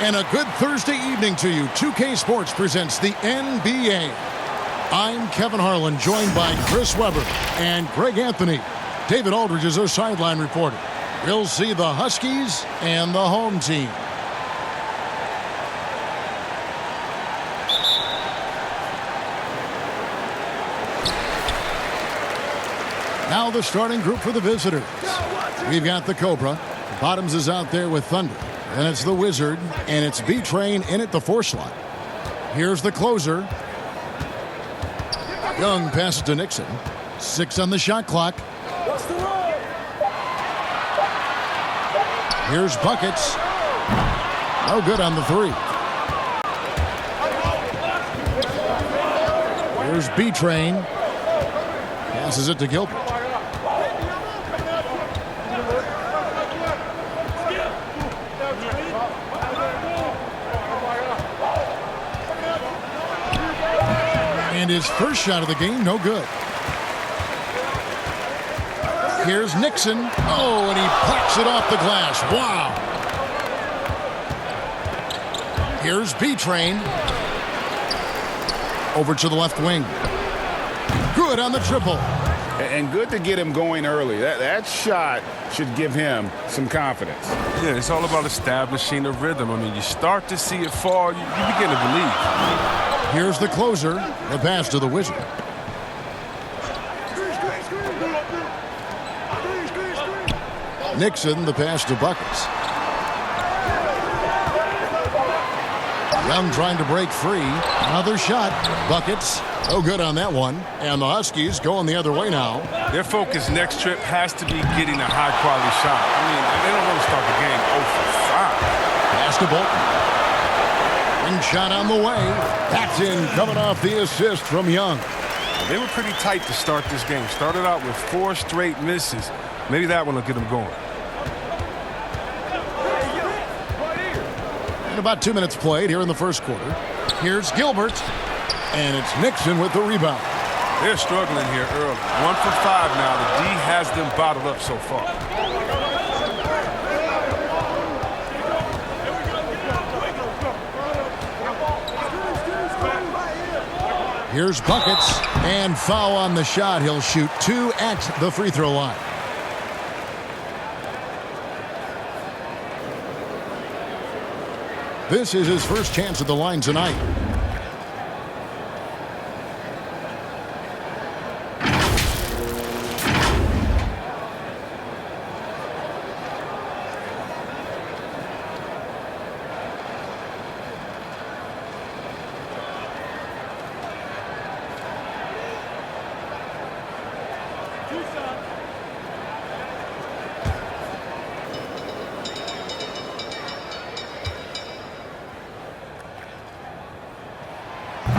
And a good Thursday evening to you. 2K Sports presents the NBA. I'm Kevin Harlan, joined by Chris Webber and Greg Anthony. David Aldridge is our sideline reporter. We'll see the Huskies and the home team. Now the starting group for the visitors. We've got the Cobra. Bottoms is out there with Thunder. And it's the Wizard, and it's B-Train in at the 4 slot. Here's the closer. Young passes to Nixon. 6 on the shot clock. Here's Buckets. No good on the 3. Here's B-Train. Passes it to Gilbert. And his first shot of the game, no good. Here's Nixon. Oh, and he pops it off the glass. Wow. Here's B-Train. Over to the left wing. Good on the triple. And good to get him going early. That shot should give him some confidence. Yeah, it's all about establishing a rhythm. I mean, you start to see it fall, you begin to believe. Here's the closer. The pass to the Wizard. Nixon, the pass to Buckets. Young trying to break free. Another shot. Buckets. No good on that one. And the Huskies going the other way now. Their focus next trip has to be getting a high-quality shot. I mean, they don't want to start the game 0 for 5. Pass to Bolton. Ring shot on the way. That's in, coming off the assist from Young. They were pretty tight to start this game. Started out with 4 straight misses. Maybe that one will get them going. And about 2 minutes played here in the first quarter. Here's Gilbert. And it's Nixon with the rebound. They're struggling here early. 1 for 5 now. The D has them bottled up so far. Here's Buckets. And foul on the shot. He'll shoot 2 at the free throw line. This is his first chance at the line tonight.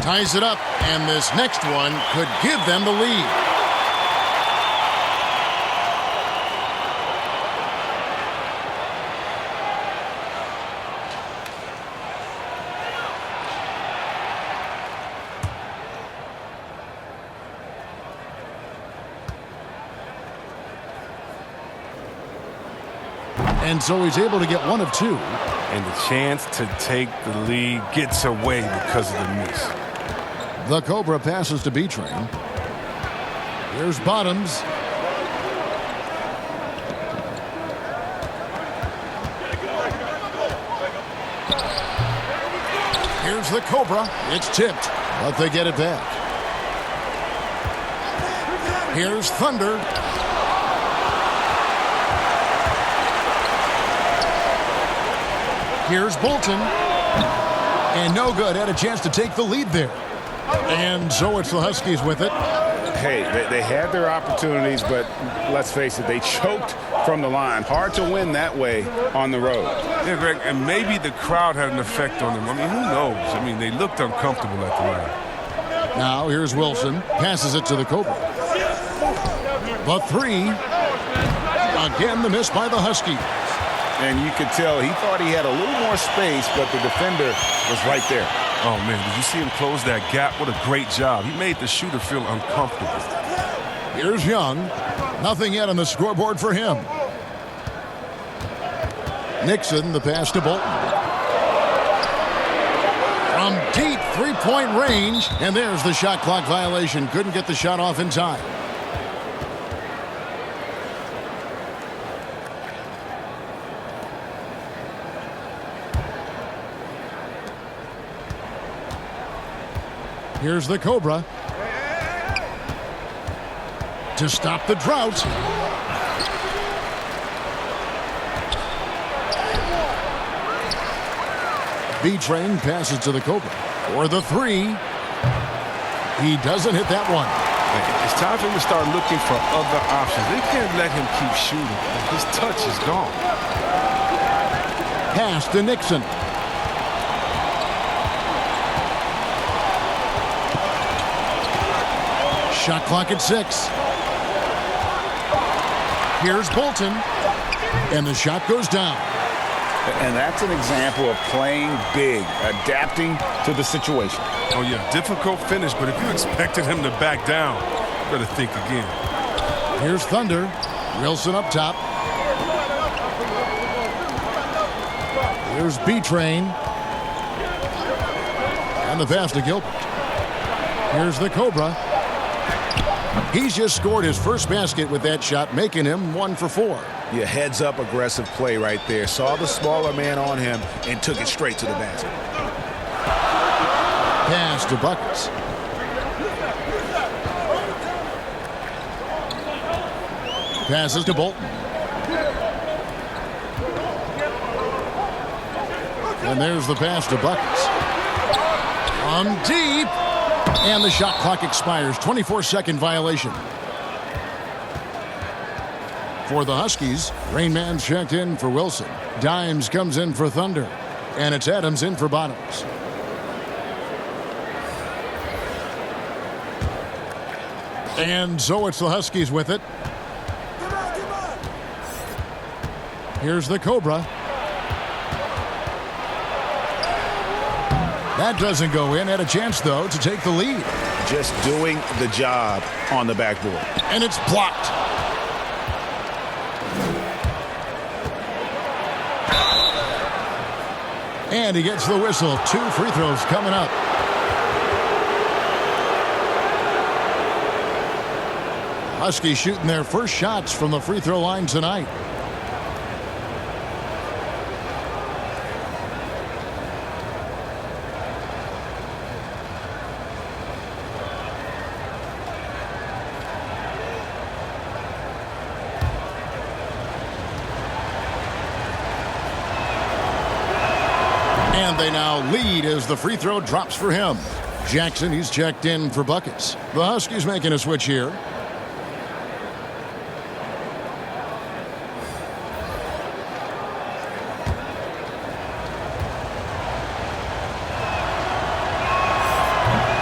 Ties it up, and this next one could give them the lead. And so he's able to get 1 of 2. And the chance to take the lead gets away because of the miss. The Cobra passes to B-Train. Here's Bottoms. Here's the Cobra. It's tipped, but they get it back. Here's Thunder. Here's Bolton. And no good. Had a chance to take the lead there. And so it's the Huskies with it. Hey, they had their opportunities, but let's face it, they choked from the line. Hard to win that way on the road. Yeah, Greg, and maybe the crowd had an effect on them. I mean, who knows? I mean, they looked uncomfortable at the line. Now here's Wilson. Passes it to the Cobra. The 3. Again, the miss by the Huskies. And you could tell he thought he had a little more space, but the defender was right there. Oh, man, did you see him close that gap? What a great job. He made the shooter feel uncomfortable. Here's Young. Nothing yet on the scoreboard for him. Nixon, the pass to Bolton. From deep three-point range, and there's the shot clock violation. Couldn't get the shot off in time. Here's the Cobra. To stop the drought. B-Train passes to the Cobra for the three. He doesn't hit that one. It's time for him to start looking for other options. They can't let him keep shooting. His touch is gone. Pass to Nixon. Shot clock at 6. Here's Bolton. And the shot goes down. And that's an example of playing big, adapting to the situation. Oh, yeah, difficult finish, but if you expected him to back down, you better think again. Here's Thunder. Wilson up top. Here's B-Train. And the pass to Gilbert. Here's the Cobra. He's just scored his first basket with that shot, making him 1 for 4. Yeah, heads-up aggressive play right there. Saw the smaller man on him and took it straight to the basket. Pass to Buckets. Passes to Bolton. And there's the pass to Buckets. From deep. And the shot clock expires. 24-second violation. For the Huskies, Rainman's checked in for Wilson. Dimes comes in for Thunder. And it's Adams in for Bottoms. And so it's the Huskies with it. Here's the Cobra. That doesn't go in. Had a chance, though, to take the lead. Just doing the job on the backboard. And it's blocked. And he gets the whistle. 2 free throws coming up. Huskies shooting their first shots from the free throw line tonight. And they now lead as the free throw drops for him. Jackson, he's checked in for Buckets. The Huskies making a switch here.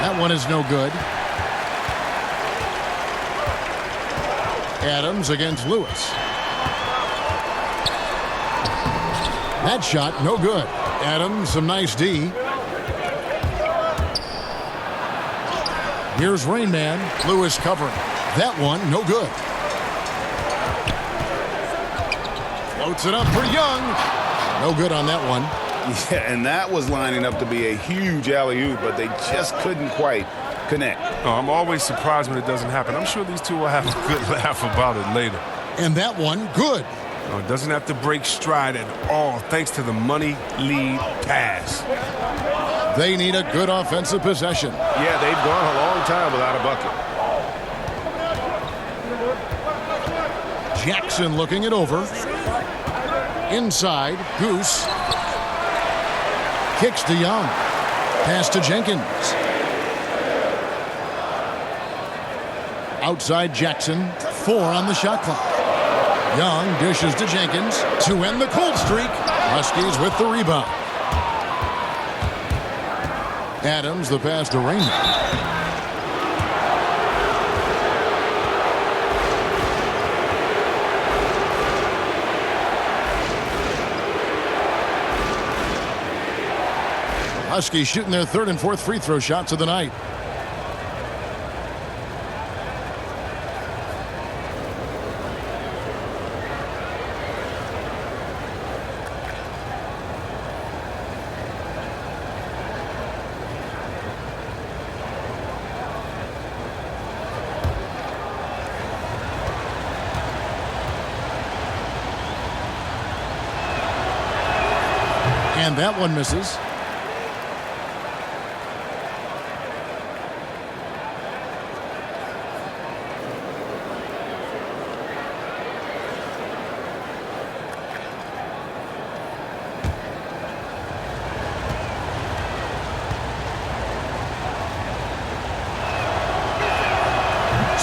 That one is no good. Adams against Lewis. That shot, no good. Adams, some nice D. Here's Rainman. Lewis covering. That one, no good. Floats it up for Young. No good on that one. Yeah, and that was lining up to be a huge alley-oop, but they just couldn't quite connect. Oh, I'm always surprised when it doesn't happen. I'm sure these two will have a good laugh about it later. And that one, good. Oh, it doesn't have to break stride at all, thanks to the money lead pass. They need a good offensive possession. Yeah, they've gone a long time without a bucket. Jackson looking it over. Inside, Goose. Kicks to Young. Pass to Jenkins. Outside Jackson. 4 on the shot clock. Young dishes to Jenkins to end the cold streak. Huskies with the rebound. Adams, the pass to Rainman. Huskies shooting their 3rd and 4th free throw shots of the night. And that one misses.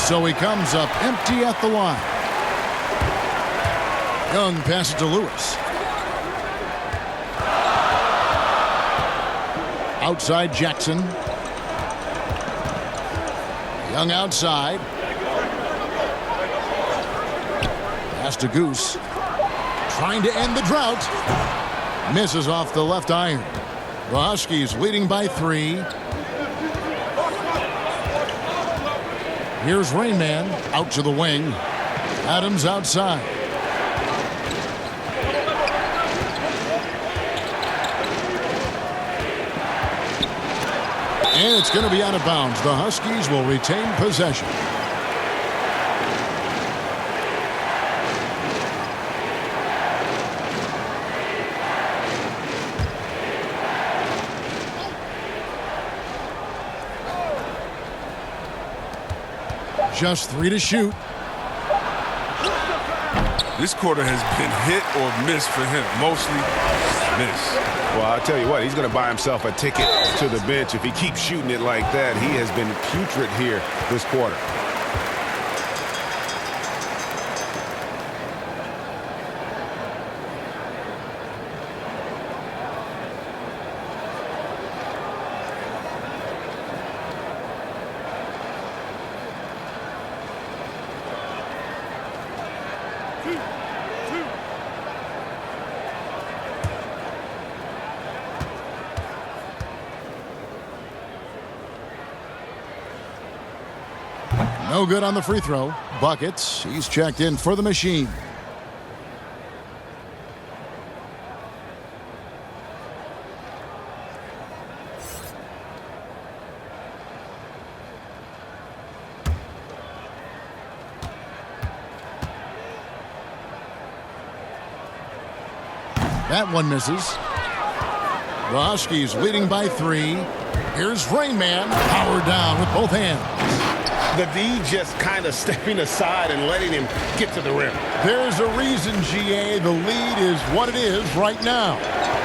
So he comes up empty at the line. Young passes to Lewis. Outside Jackson. Young outside. Pass to Goose. Trying to end the drought. Misses off the left iron. The Huskies leading by 3. Here's Rainman out to the wing. Adams outside. And it's going to be out of bounds. The Huskies will retain possession. Just 3 to shoot. This quarter has been hit or miss for him. Mostly miss. Well, I'll tell you what, he's going to buy himself a ticket to the bench if he keeps shooting it like that. He has been putrid here this quarter. No good on the free throw. Buckets. He's checked in for the machine. That one misses. The Huskies leading by 3. Here's Rainman. Power down with both hands. The D just kind of stepping aside and letting him get to the rim. There's a reason, GA. The lead is what it is right now.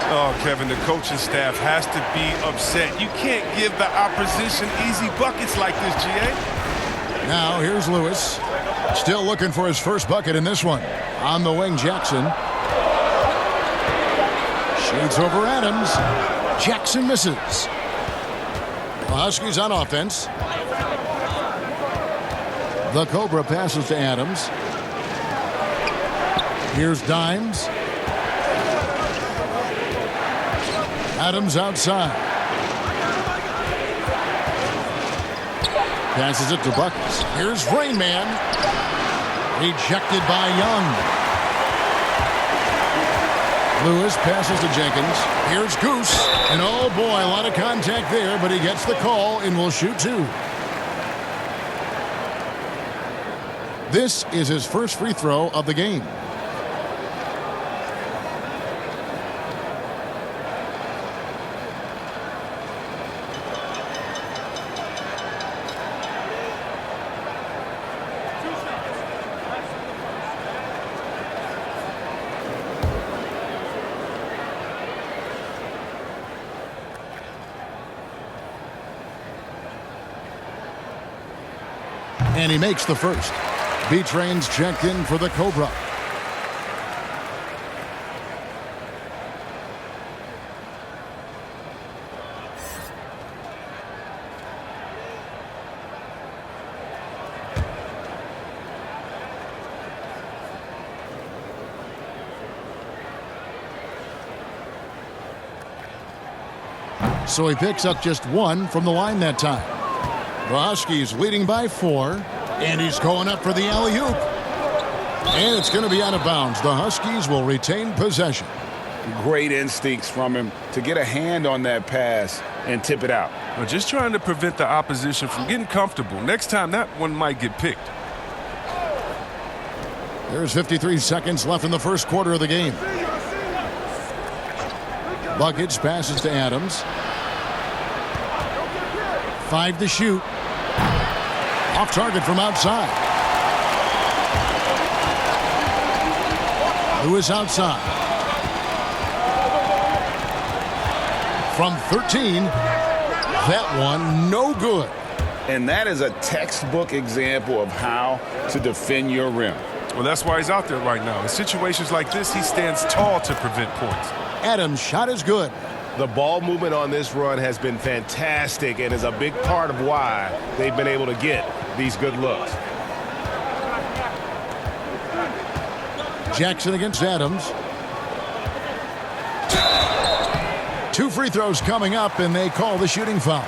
Oh, Kevin, the coaching staff has to be upset. You can't give the opposition easy buckets like this, GA. Now, here's Lewis. Still looking for his first bucket in this one. On the wing, Jackson. Shoots over Adams. Jackson misses. The Huskies on offense. The Cobra passes to Adams. Here's Dimes. Adams outside. Passes it to Buckets. Here's Rainman. Rejected by Young. Lewis passes to Jenkins. Here's Goose. And oh boy, a lot of contact there, but he gets the call and will shoot 2. This is his first free throw of the game. And he makes the first. B-Train's checked in for the Cobra. So he picks up just 1 from the line that time. The Huskies leading by 4. And he's going up for the alley-oop. And it's going to be out of bounds. The Huskies will retain possession. Great instincts from him to get a hand on that pass and tip it out. Well, just trying to prevent the opposition from getting comfortable. Next time, that one might get picked. There's 53 seconds left in the first quarter of the game. Buckets passes to Adams. 5 to shoot. Off target from outside. Lewis outside. From 13. That one no good. And that is a textbook example of how to defend your rim. Well, that's why he's out there right now. In situations like this, he stands tall to prevent points. Adams' shot is good. The ball movement on this run has been fantastic and is a big part of why they've been able to get these good looks. Jackson against Adams. 2 free throws coming up, and they call the shooting foul.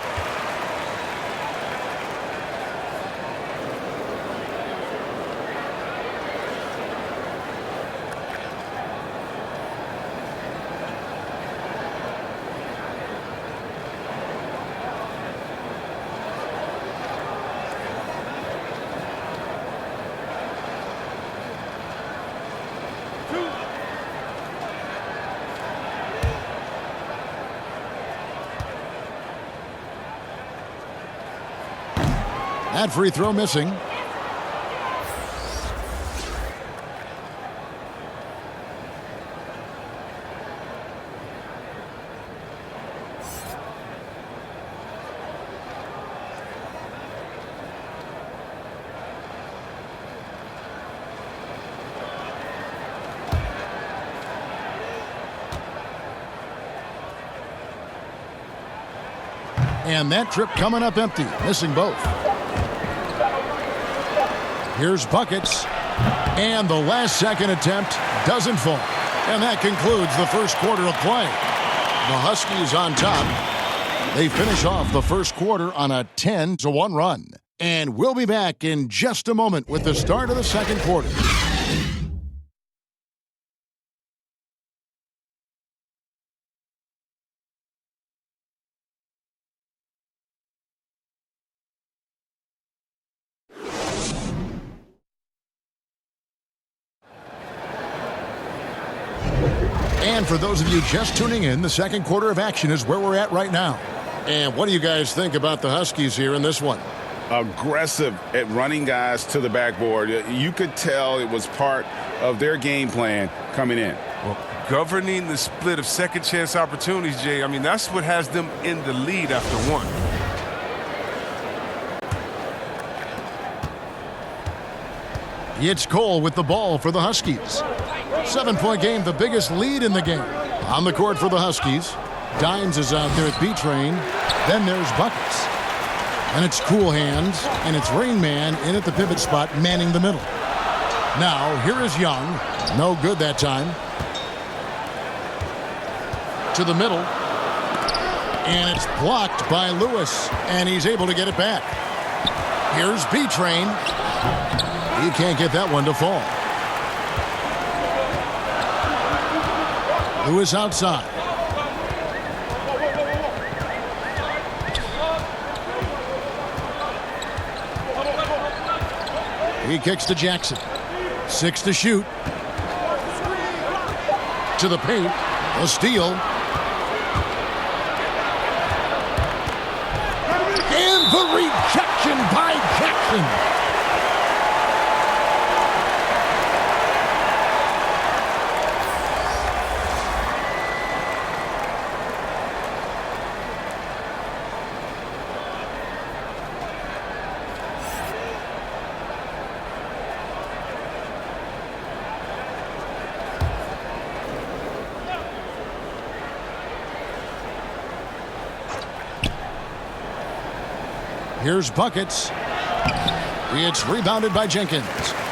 That free throw missing. And that trip coming up empty, missing both. Here's buckets, and the last-second attempt doesn't fall. And that concludes the first quarter of play. The Huskies on top. They finish off the first quarter on a 10-1 run. And we'll be back in just a moment with the start of the second quarter. And for those of you just tuning in, the second quarter of action is where we're at right now. And what do you guys think about the Huskies here in this one? Aggressive at running guys to the backboard. You could tell it was part of their game plan coming in. Well, governing the split of second chance opportunities, Jay, I mean, that's what has them in the lead after one. It's Cole with the ball for the Huskies. 7-point game, the biggest lead in the game. On the court for the Huskies. Dimes is out there at B-Train. Then there's Buckets. And it's Cool Hands, and it's Rain Man in at the pivot spot, manning the middle. Now, here is Young. No good that time. To the middle. And it's blocked by Lewis, and he's able to get it back. Here's B-Train. He can't get that one to fall. Lewis outside. He kicks to Jackson. 6 to shoot. To the paint. A steal. And the rejection by Jackson. Here's Buckets. It's rebounded by Jenkins.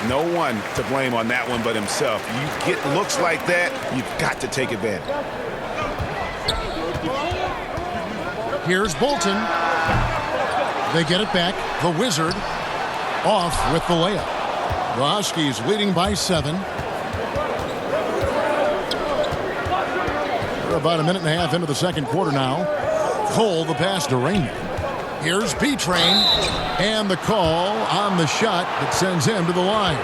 No one to blame on that one but himself. You get looks like that, you've got to take advantage. Here's Bolton. They get it back. The Wizard off with the layup. The Huskies leading by 7. We're about a minute and a half into the second quarter now. Cole the pass to Rainman. Here's B-Train, and the call on the shot that sends him to the line.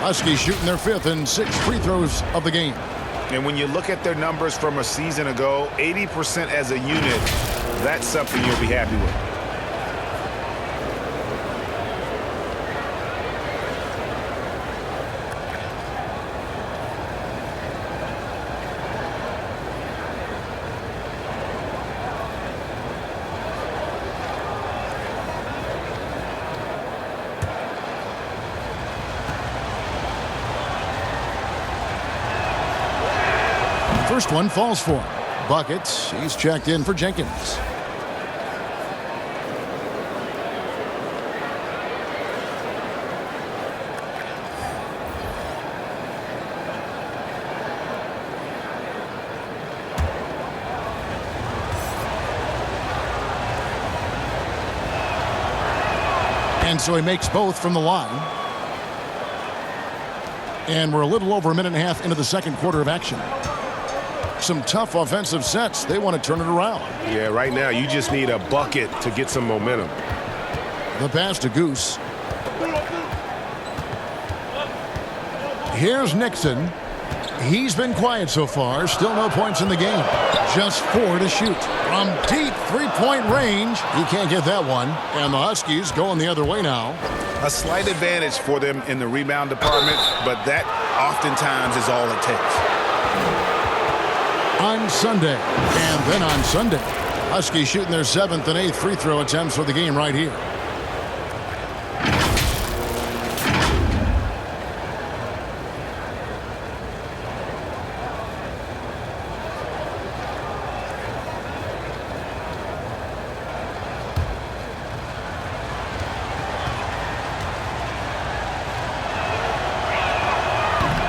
Huskies shooting their 5th and 6th free throws of the game. And when you look at their numbers from a season ago, 80% as a unit, that's something you'll be happy with. First one falls for him. Buckets. He's checked in for Jenkins. And so he makes both from the line. And we're a little over a minute and a half into the second quarter of action. Some tough offensive sets. They want to turn it around. Yeah, right now you just need a bucket to get some momentum. The pass to Goose. Here's Nixon. He's been quiet so far. Still no points in the game. Just 4 to shoot. From deep three-point range. He can't get that one. And the Huskies going the other way now. A slight advantage for them in the rebound department, but that oftentimes is all it takes. On Sunday, and then on Sunday, Huskies shooting their 7th and 8th free throw attempts for the game right here.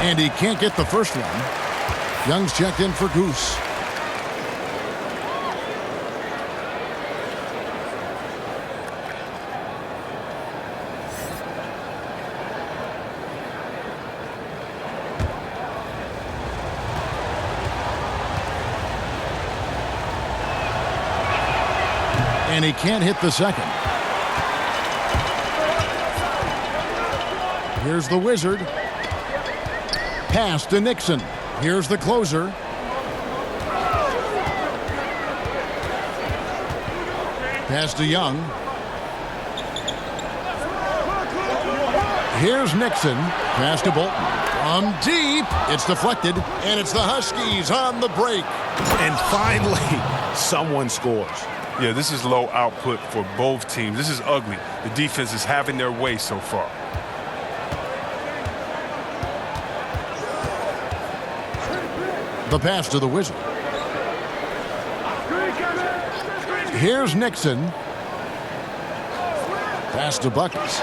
And he can't get the first one. Young's checked in for Goose. And he can't hit the second. Here's the Wizard. Pass to Nixon. Here's the closer. Pass to Young. Here's Nixon. Pass to Bolton. From deep. It's deflected. And it's the Huskies on the break. And finally, someone scores. Yeah, this is low output for both teams. This is ugly. The defense is having their way so far. The pass to the Wizard. Here's Nixon. Pass to Buckets.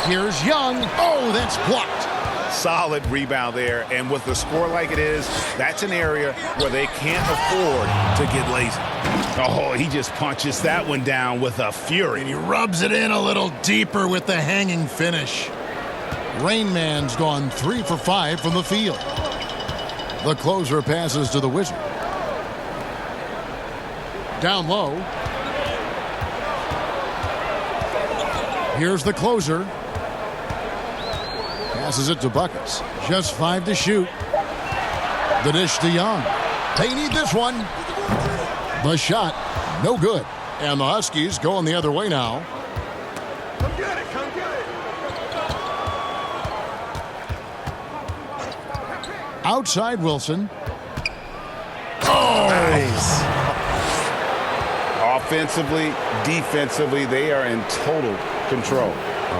Here's Young. Oh, that's blocked. Solid rebound there, and with the score like it is, that's an area where they can't afford to get lazy. Oh, he just punches that one down with a fury. And he rubs it in a little deeper with the hanging finish. Rain Man's gone 3 for 5 from the field. The closer passes to the Wizard. Down low. Here's the closer. Passes it to Buckets. Just 5 to shoot. The dish to Young. They need this one. The shot, no good. And the Huskies going the other way now. Come get it, come get it. Outside Wilson. Oh! Nice. Offensively, defensively, they are in total control.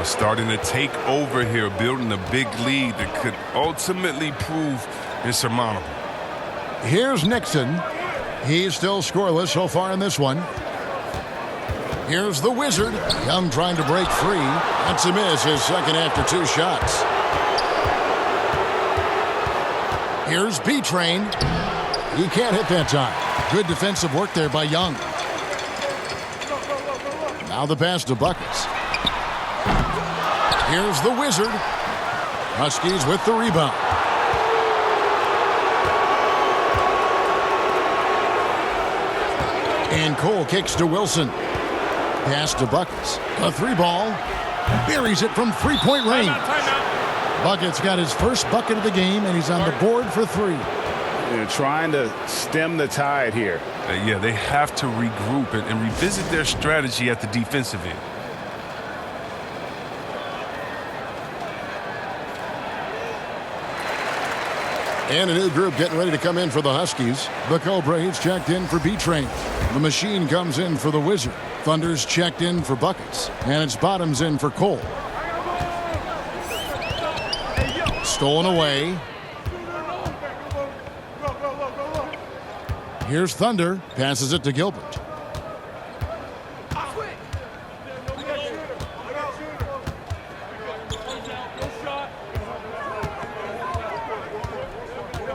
Starting to take over here, building a big lead that could ultimately prove insurmountable. Here's Nixon. He's still scoreless so far in this one. Here's the Wizard. Young trying to break free. That's a miss, his second after 2 shots. Here's B-Train. He can't hit that time. Good defensive work there by Young. Now the pass to Buckets. Here's the Wizard. Huskies with the rebound. And Cole kicks to Wilson. Pass to Buckets. A 3-ball. Buries it from three-point range. Buckets got his first bucket of the game, and he's on the board for 3. They're trying to stem the tide here. Yeah, they have to regroup and revisit their strategy at the defensive end. And a new group getting ready to come in for the Huskies. The Cobraves checked in for B-Train. The Machine comes in for the Wizard. Thunder's checked in for Buckets. And it's Bottoms in for Cole. Stolen away. Here's Thunder. Passes it to Gilbert.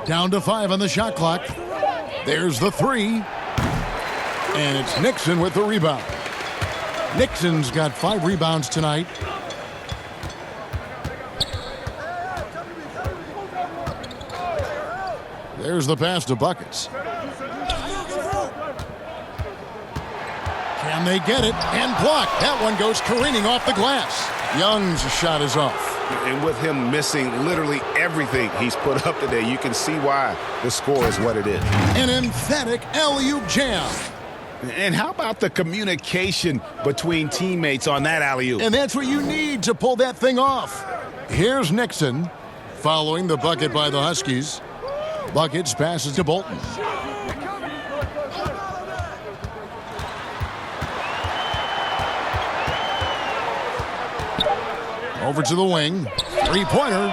Down to 5 on the shot clock. There's the 3. And it's Nixon with the rebound. Nixon's got 5 rebounds tonight. There's the pass to Buckets. Can they get it? And blocked. That one goes careening off the glass. Young's shot is off. And with him missing literally everything he's put up today, you can see why the score is what it is. An emphatic alley-oop jam. And how about the communication between teammates on that alley-oop? And that's what you need to pull that thing off. Here's Nixon following the bucket by the Huskies. Buckets passes to Bolton. Over to the wing. 3-pointer.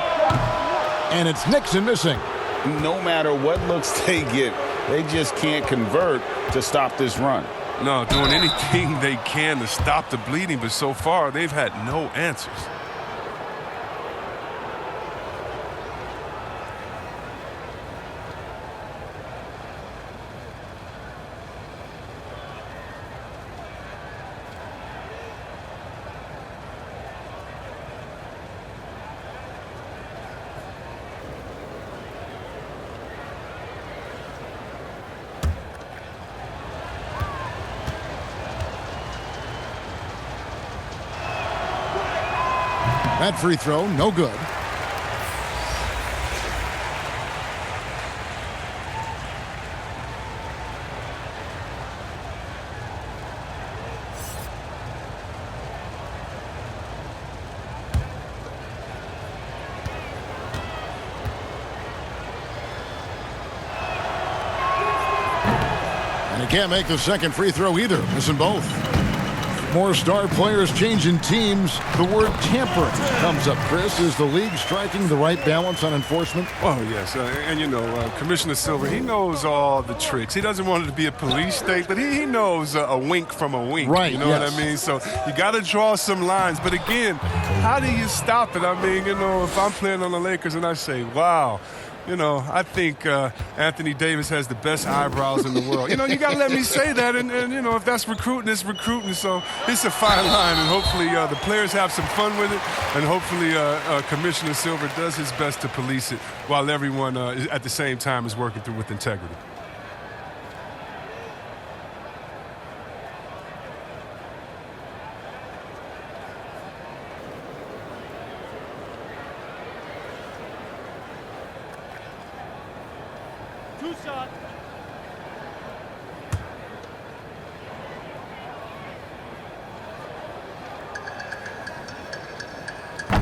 And it's Nixon missing. No matter what looks they get, they just can't convert to stop this run. No, doing anything they can to stop the bleeding, but so far they've had no answers. That free throw, no good. And he can't make the second free throw either, missing both. More star players changing teams. The word tampering comes up, Chris. Is the league striking the right balance on enforcement? Oh, yes. And, you know, Commissioner Silver, he knows all the tricks. He doesn't want it to be a police state, but he knows a wink from a wink. Right, You know yes. what I mean? So you got to draw some lines. But, again, how do you stop it? I mean, you know, if I'm playing on the Lakers and I say, wow, you know, I think Anthony Davis has the best eyebrows in the world. You know, you got to let me say that. And, you know, if that's recruiting, it's recruiting. So it's a fine line. And hopefully the players have some fun with it. And hopefully Commissioner Silver does his best to police it while everyone at the same time is working through with integrity.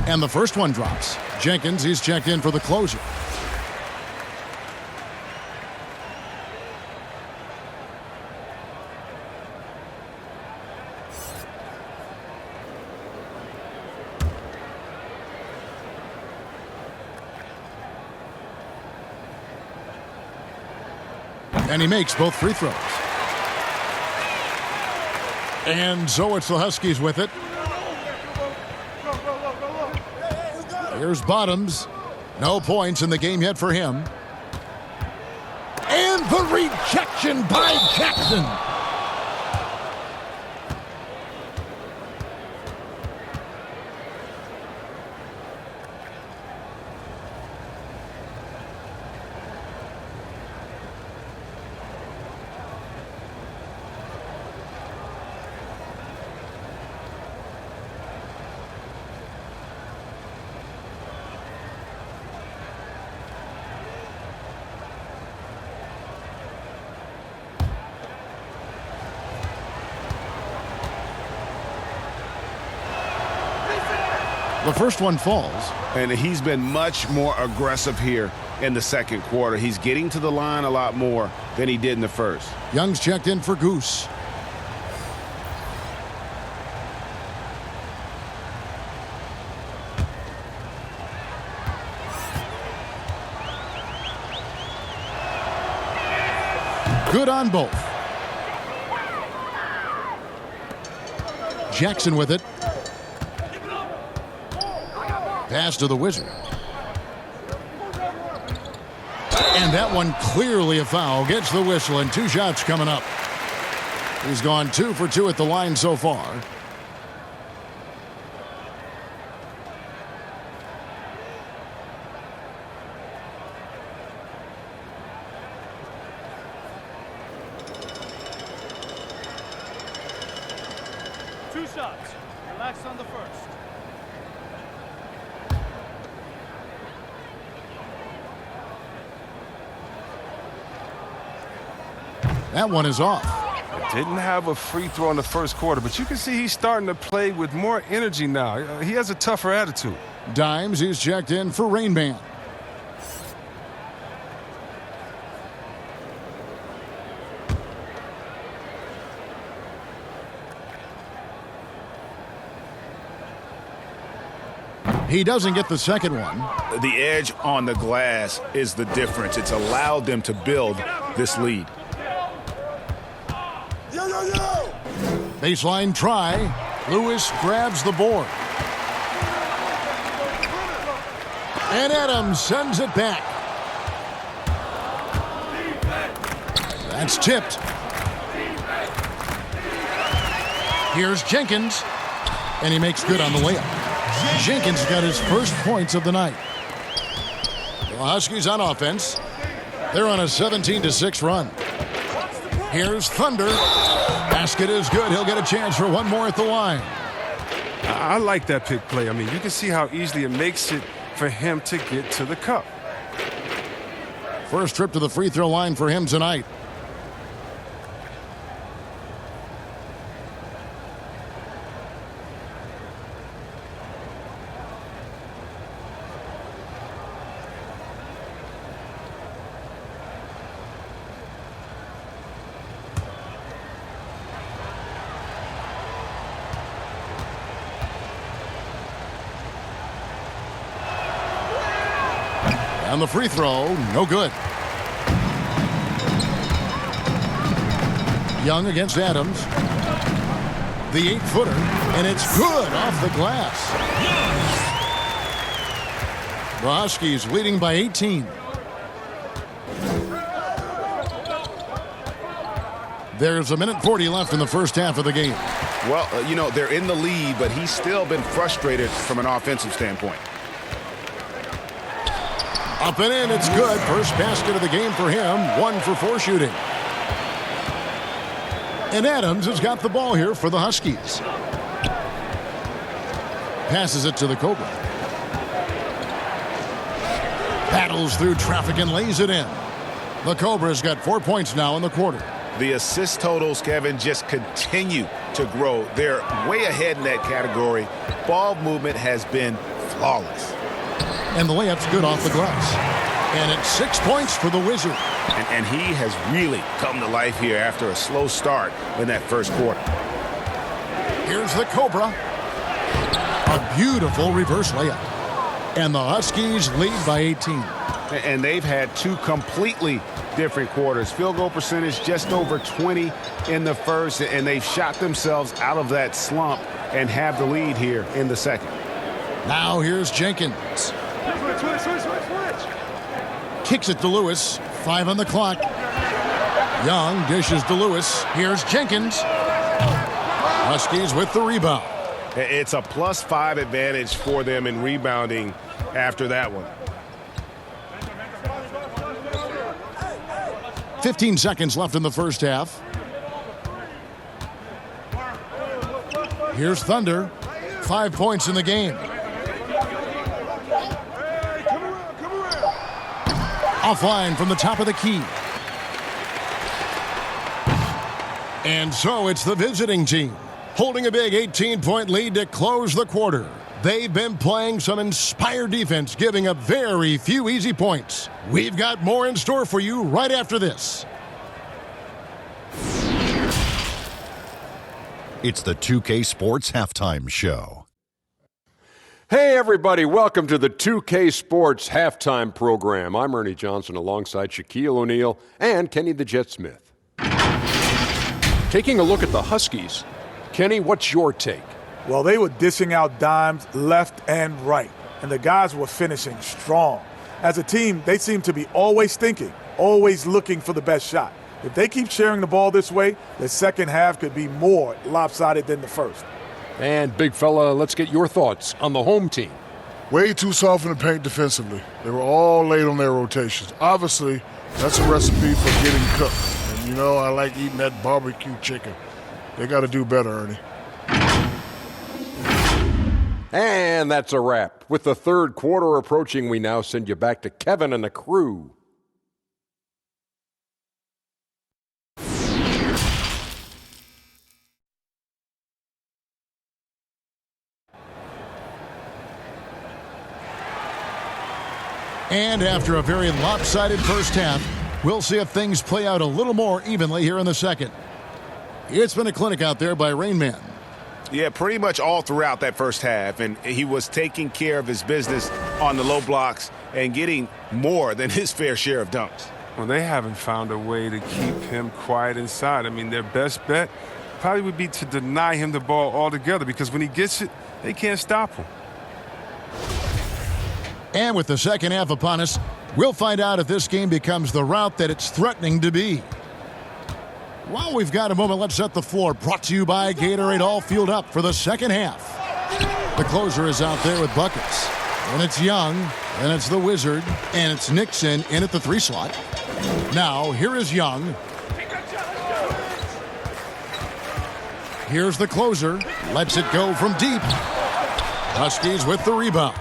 And the first one drops. Jenkins, he's checked in for the closer. And he makes both free throws. And so it's the Huskies with it. Here's Bottoms. No points in the game yet for him. And the rejection by Jackson. The first one falls. And he's been much more aggressive here in the second quarter. He's getting to the line a lot more than he did in the first. Young's checked in for Goose. Good on both. Jackson with it. Pass to the Wizard. And that one clearly a foul. Gets the whistle, and 2 shots coming up. He's gone 2 for 2 at the line so far. Two shots. Relax on the first. That one is off. Didn't have a free throw in the first quarter, but you can see he's starting to play with more energy now. He has a tougher attitude. Dimes, he's checked in for Rain Man. He doesn't get the second one. The edge on the glass is the difference. It's allowed them to build this lead. Baseline try. Lewis grabs the board. And Adams sends it back. That's tipped. Here's Jenkins. And he makes good on the layup. Jenkins got his first points of the night. The Huskies on offense. They're on a 17-6 run. Here's Thunder. Basket is good. He'll get a chance for one more at the line. I like that pick play. I mean, you can see how easily it makes it for him to get to the cup. First trip to the free throw line for him tonight. And the free throw, no good. Young against Adams. The 8-footer, and it's good off the glass. The Huskies leading by 18. There's 1:40 left in the first half of the game. Well, you know, they're in the lead, but he's still been frustrated from an offensive standpoint. Up and in, it's good. First basket of the game for him. 1 for 4 shooting. And Adams has got the ball here for the Huskies. Passes it to the Cobra. Battles through traffic and lays it in. The Cobra's got 4 points now in the quarter. The assist totals, Kevin, just continue to grow. They're way ahead in that category. Ball movement has been flawless. And the layup's good off the glass. And it's 6 points for the Wizard. And he has really come to life here after a slow start in that first quarter. Here's the Cobra. A beautiful reverse layup. And the Huskies lead by 18. And they've had 2 completely different quarters. Field goal percentage just over 20 in the first, and they've shot themselves out of that slump and have the lead here in the second. Now here's Jenkins. Switch. Kicks it to Lewis. 5 on the clock. Young dishes to Lewis. Here's Jenkins. Huskies with the rebound. It's a +5 advantage for them in rebounding after that one. 15 seconds left in the first half. Here's Thunder. 5 points in the game. Offline from the top of the key. And so it's the visiting team holding a big 18-point lead to close the quarter. They've been playing some inspired defense, giving up very few easy points. We've got more in store for you right after this. It's the 2K Sports Halftime Show. Hey everybody, welcome to the 2K Sports Halftime Program. I'm Ernie Johnson alongside Shaquille O'Neal and Kenny the Jet Smith. Taking a look at the Huskies, Kenny, what's your take? Well, they were dishing out dimes left and right, and the guys were finishing strong. As a team, they seem to be always thinking, always looking for the best shot. If they keep sharing the ball this way, the second half could be more lopsided than the first. And big fella, let's get your thoughts on the home team. Way too soft in the paint defensively. They were all late on their rotations. Obviously, that's a recipe for getting cooked. And you know, I like eating that barbecue chicken. They got to do better, Ernie. And that's a wrap. With the third quarter approaching, we now send you back to Kevin and the crew. And after a very lopsided first half, we'll see if things play out a little more evenly here in the second. It's been a clinic out there by Rain Man. Yeah, pretty much all throughout that first half, and he was taking care of his business on the low blocks and getting more than his fair share of dunks. Well, they haven't found a way to keep him quiet inside. I mean, their best bet probably would be to deny him the ball altogether, because when he gets it, they can't stop him. And with the second half upon us, we'll find out if this game becomes the route that it's threatening to be. While we've got a moment, let's set the floor. Brought to you by Gatorade, all fueled up for the second half. The closer is out there with buckets. And it's Young, and it's the Wizard, and it's Nixon in at the 3 slot. Now, here is Young. Here's the closer. Lets it go from deep. Huskies with the rebound.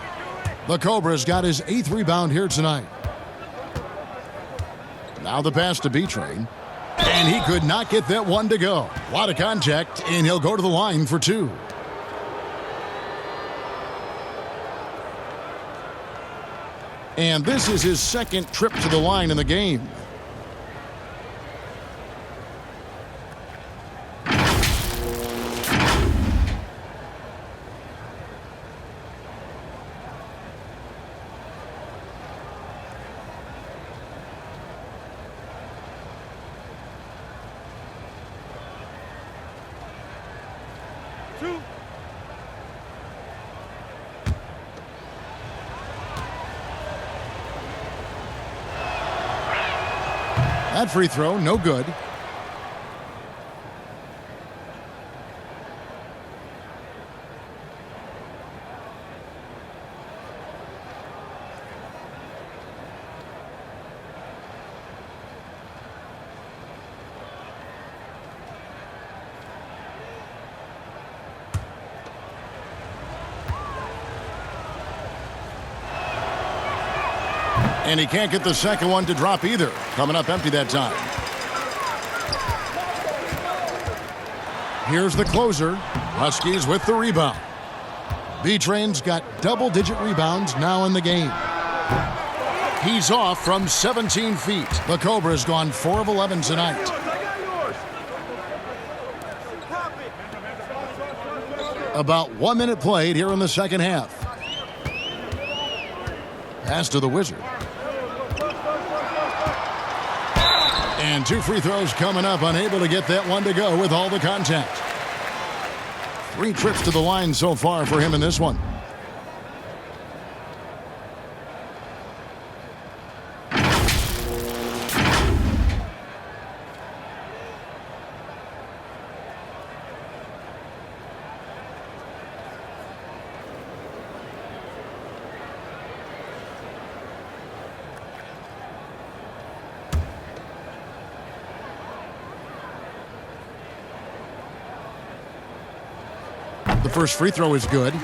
The Cobra's got his 8th rebound here tonight. Now the pass to B-Train. And he could not get that one to go. A lot of contact, and he'll go to the line for 2. And this is his second trip to the line in the game. That free throw, no good. And he can't get the second one to drop either. Coming up empty that time. Here's the closer. Huskies with the rebound. B-Train's got double-digit rebounds now in the game. He's off from 17 feet. The Cobra's gone 4 of 11 tonight. About 1 minute played here in the second half. Pass to the Wizard. And 2 free throws coming up, unable to get that one to go with all the contact. 3 trips to the line so far for him in this one. The first free throw is good.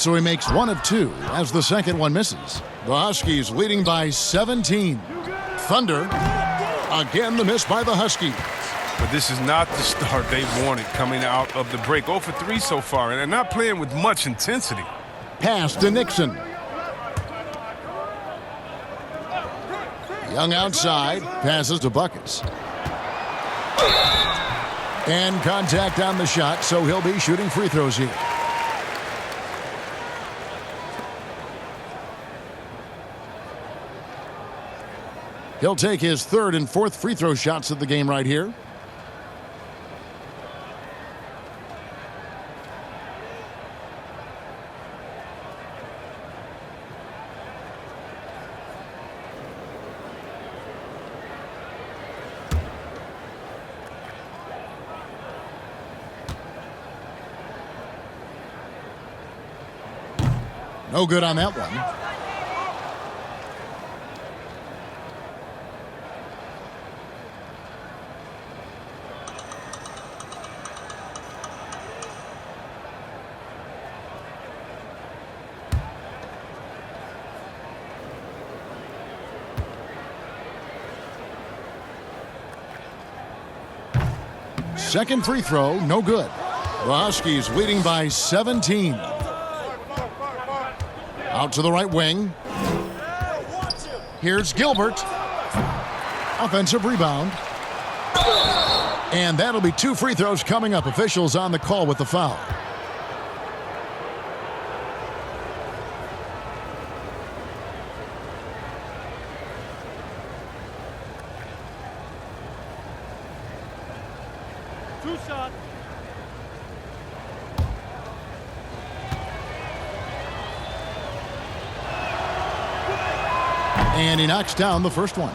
so he makes 1 of 2 as the second one misses. The Huskies leading by 17. Thunder. Again, the miss by the Huskies. But this is not the start they wanted coming out of the break. 0 for 3 so far, and they're not playing with much intensity. Pass to Nixon. Young outside, passes to Buckets. And contact on the shot, so he'll be shooting free throws here. He'll take his third and fourth free throw shots of the game right here. No good on that one. Second free throw, no good. The Huskies leading by 17. Out to the right wing. Here's Gilbert. Offensive rebound. And that'll be 2 free throws coming up. Officials on the call with the foul. Two shot. And he knocks down the first one.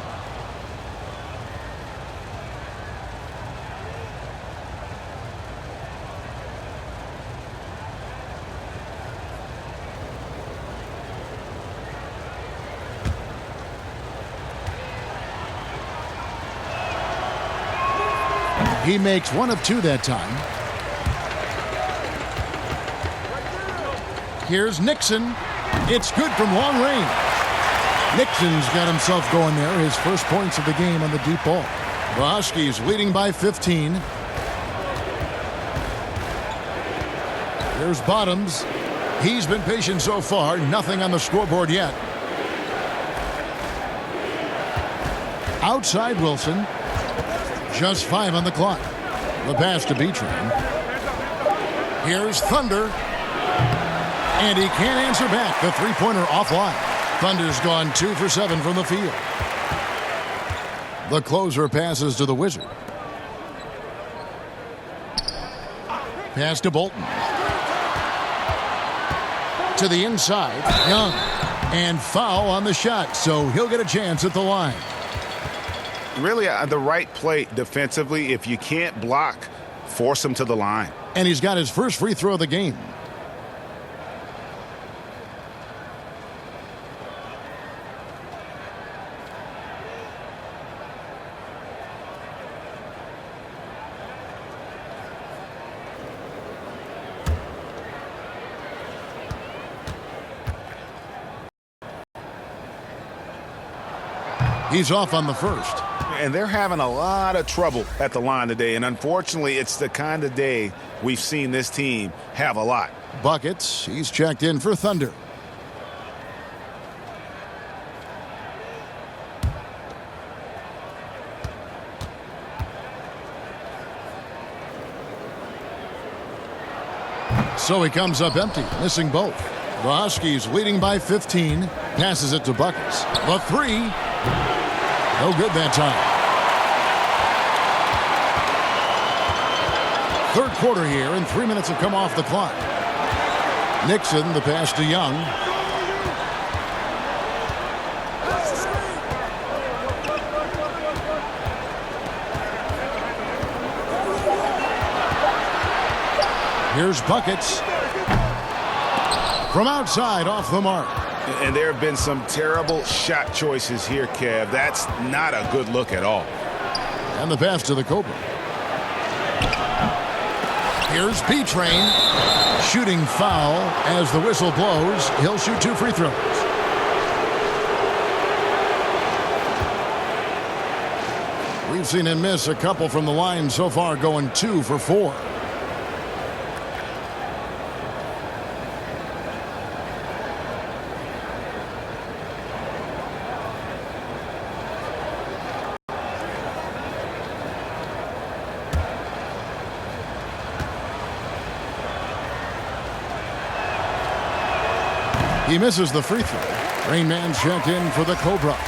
He makes 1 of 2 that time. Here's Nixon. It's good from long range. Nixon's got himself going there. His first points of the game on the deep ball. The Huskies leading by 15. Here's Bottoms. He's been patient so far. Nothing on the scoreboard yet. Outside Wilson. Just 5 on the clock. The pass to B-Train. Here's Thunder. And he can't answer back. The three-pointer offline. Thunder's gone 2 for 7 from the field. The closer passes to the Wizard. Pass to Bolton. To the inside. Young. And foul on the shot, so he'll get a chance at the line. Really, the right play defensively. If you can't block, force him to the line. And he's got his first free throw of the game. He's off on the first. And they're having a lot of trouble at the line today. And unfortunately, it's the kind of day we've seen this team have a lot. Buckets. He's checked in for Thunder. So he comes up empty, missing both. The Huskies leading by 15. Passes it to Buckets. The three. No good that time. Third quarter here, and 3 minutes have come off the clock. Nixon, the pass to Young. Here's Buckets. From outside, off the mark. And there have been some terrible shot choices here, Kev. That's not a good look at all. And the pass to the Cobra. Here's B-Train. Shooting foul as the whistle blows. He'll shoot 2 free throws. We've seen him miss a couple from the line so far, going 2 for 4. He misses the free throw. Rain Man checked in for the Cobra.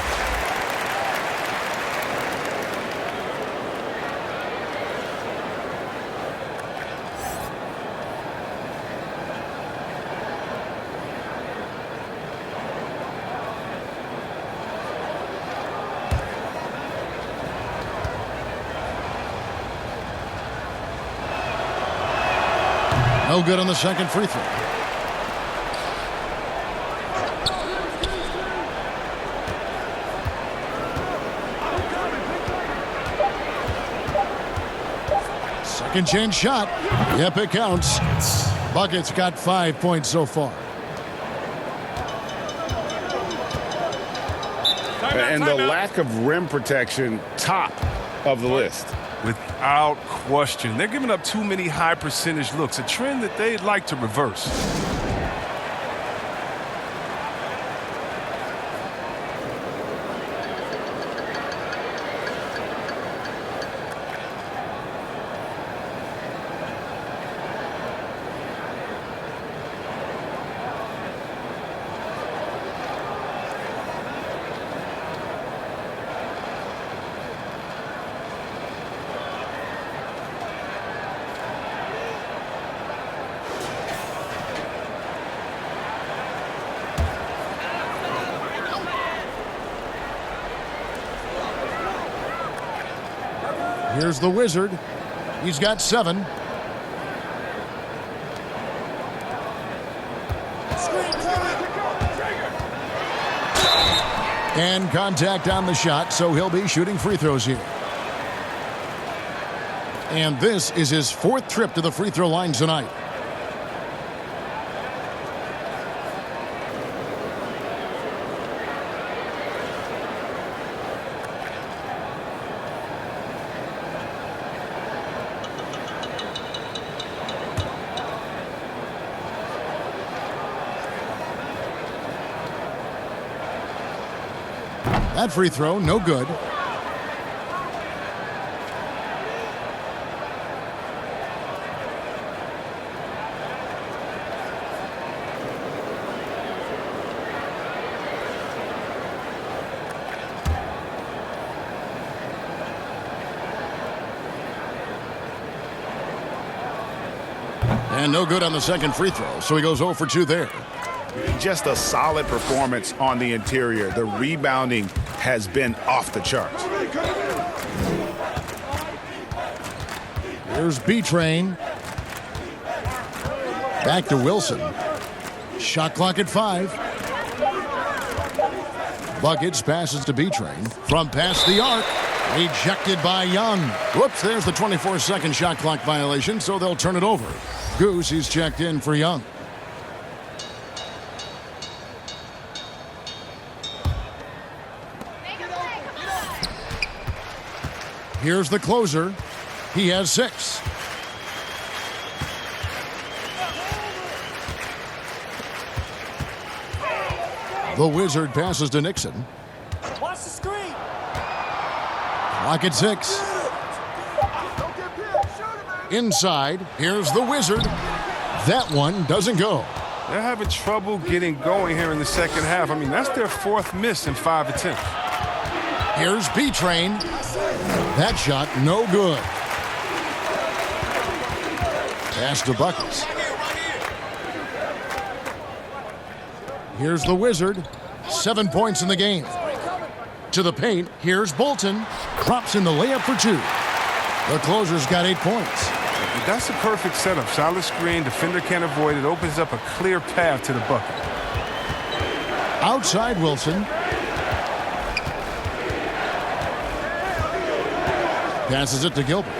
No good on the second free throw. Second chance shot. Yep, it counts. Bucket's got 5 points so far. And the lack of rim protection, top of the list. Without question. They're giving up too many high percentage looks, a trend that they'd like to reverse. Here's the Wizard. He's got 7. And contact on the shot, so he'll be shooting free throws here. And this is his 4th trip to the free throw line tonight. That free throw, no good. And no good on the second free throw, so he goes 0 for 2 there. Just a solid performance on the interior. The rebounding has been off the charts. Here's B-Train. Back to Wilson. Shot clock at 5. Buckets passes to B-Train. From past the arc. Rejected by Young. Whoops, there's the 24-second shot clock violation, so they'll turn it over. Goose, he's checked in for Young. Here's the closer. He has 6. The Wizard passes to Nixon. Watch the screen. Clock at 6. Inside. Here's the Wizard. That one doesn't go. They're having trouble getting going here in the second half. I mean, that's their 4th miss in 5 attempts. Here's B-Train. That shot, no good. Pass to Buckets. Here's the Wizard. 7 points in the game. To the paint, here's Bolton. Drops in the layup for 2. The closer's got 8 points. That's a perfect setup. Solid screen, defender can't avoid it. Opens up a clear path to the bucket. Outside Wilson. Passes it to Gilbert.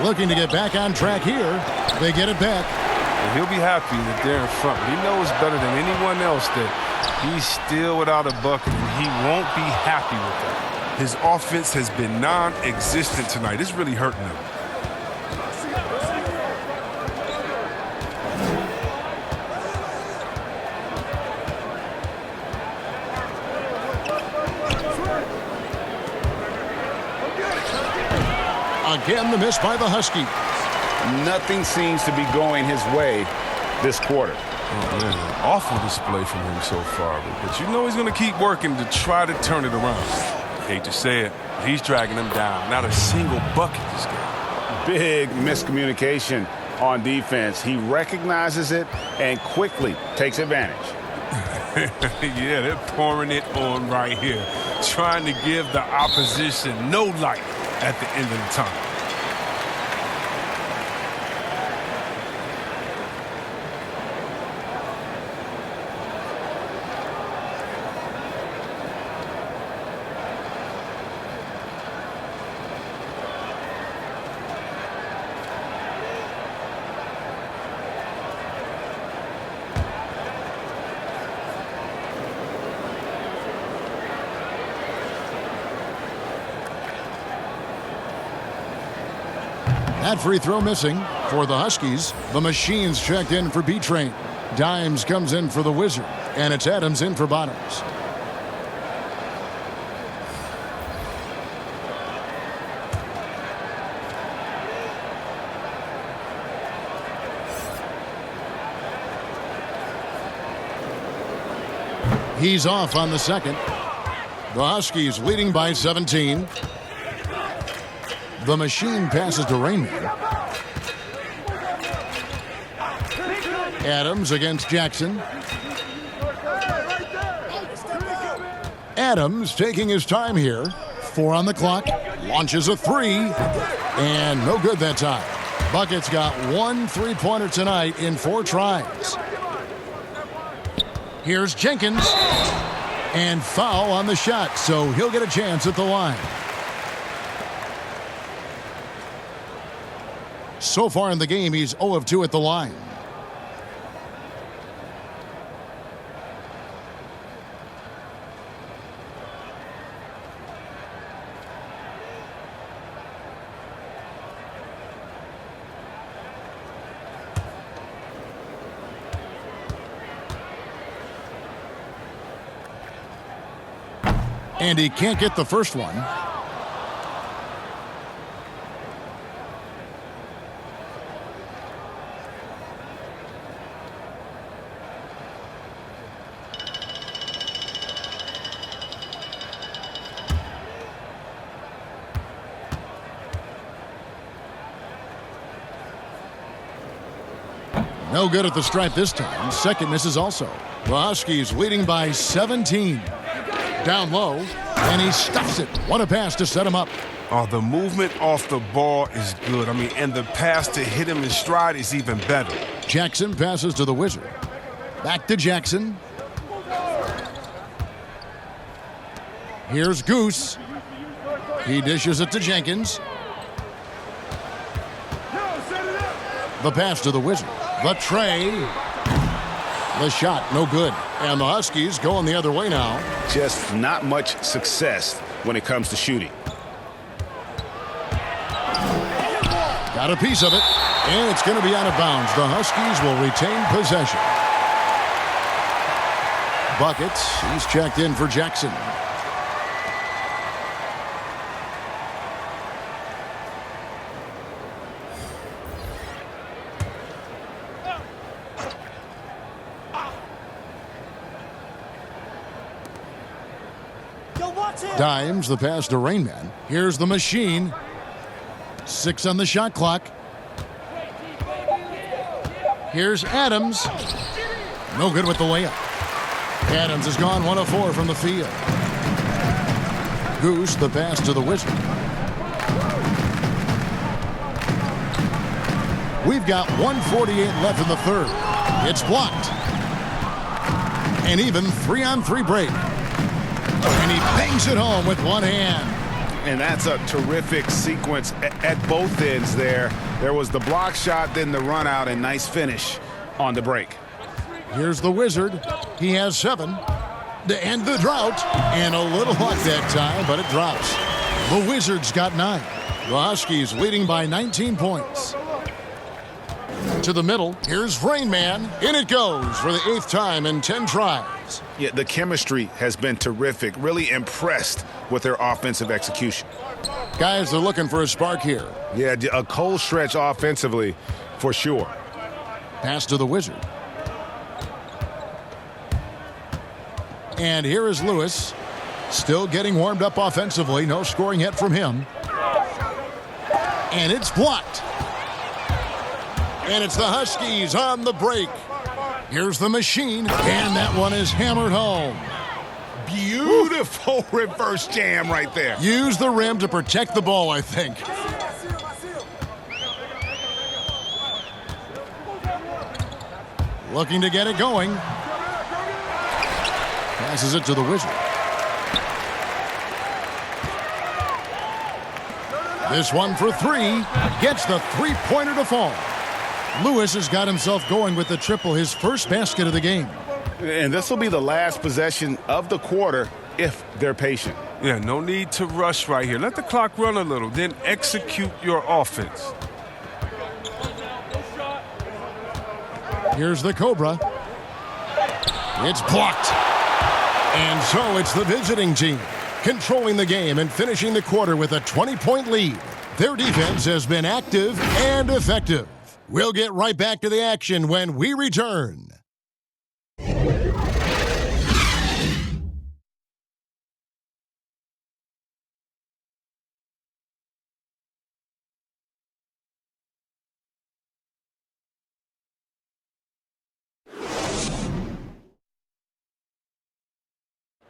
looking to get back on track here. They get it back. And he'll be happy that they're in front. He knows better than anyone else that he's still without a bucket, and he won't be happy with that. His offense has been non-existent tonight. It's really hurting him. Again, the miss by the Huskies. Nothing seems to be going his way this quarter. Oh, man, an awful display from him so far. But you know he's going to keep working to try to turn it around. I hate to say it, he's dragging them down. Not a single bucket this game. Big miscommunication on defense. He recognizes it and quickly takes advantage. Yeah, they're pouring it on right here, trying to give the opposition no light at the end of the tunnel. That free throw missing for the Huskies. The Machines checked in for B-Train. Dimes comes in for the Wizard, and it's Adams in for Bottoms. He's off on the second. The Huskies leading by 17. The Machine passes to Rainman. Adams against Jackson. Adams taking his time here. 4 on the clock. Launches a 3. And no good that time. Bucket's got 1 3-pointer tonight in 4 tries. Here's Jenkins. And foul on the shot, so he'll get a chance at the line. So far in the game, he's 0 of 2 at the line. And he can't get the first one. No good at the stripe this time. Second misses also. The Huskies leading by 17. Down low, and he stuffs it. What a pass to set him up. Oh, the movement off the ball is good. I mean, and the pass to hit him in stride is even better. Jackson passes to the Wizard. Back to Jackson. Here's Goose. He dishes it to Jenkins. The pass to the Wizard. The tray. The shot, no good. And the Huskies going the other way now. Just not much success when it comes to shooting. Got a piece of it, and it's going to be out of bounds. The Huskies will retain possession. Buckets, he's checked in for Jackson. Dimes, the pass to Rainman. Here's the Machine. 6 on the shot clock. Here's Adams. No good with the layup. Adams has gone 1 of 4 from the field. Goose, the pass to the Wizard. We've got 1:48 left in the third. It's blocked. An even 3-on-3 break. And he bangs it home with one hand. And that's a terrific sequence at both ends there. There was the block shot, then the run out, and nice finish on the break. Here's the Wizard. He has 7 to end the drought. And a little luck that time, but it drops. The Wizards got 9. The Huskies leading by 19 points. To the middle, here's Rain Man. In it goes for the 8th time in 10 tries. Yeah, the chemistry has been terrific. Really impressed with their offensive execution. Guys, they're looking for a spark here. Yeah, a cold stretch offensively for sure. Pass to the Wizard. And here is Lewis. Still getting warmed up offensively. No scoring yet from him. And it's blocked. And it's the Huskies on the break. Here's the machine. And that one is hammered home. Beautiful reverse jam right there. Use the rim to protect the ball, I think. Looking to get it going. Passes it to the Wizard. This one for 3. Gets the three-pointer to fall. Lewis has got himself going with the triple, his first basket of the game. And this will be the last possession of the quarter if they're patient. Yeah, no need to rush right here. Let the clock run a little, then execute your offense. Here's the Cobra. It's blocked. And so it's the visiting team controlling the game and finishing the quarter with a 20-point lead. Their defense has been active and effective. We'll get right back to the action when we return.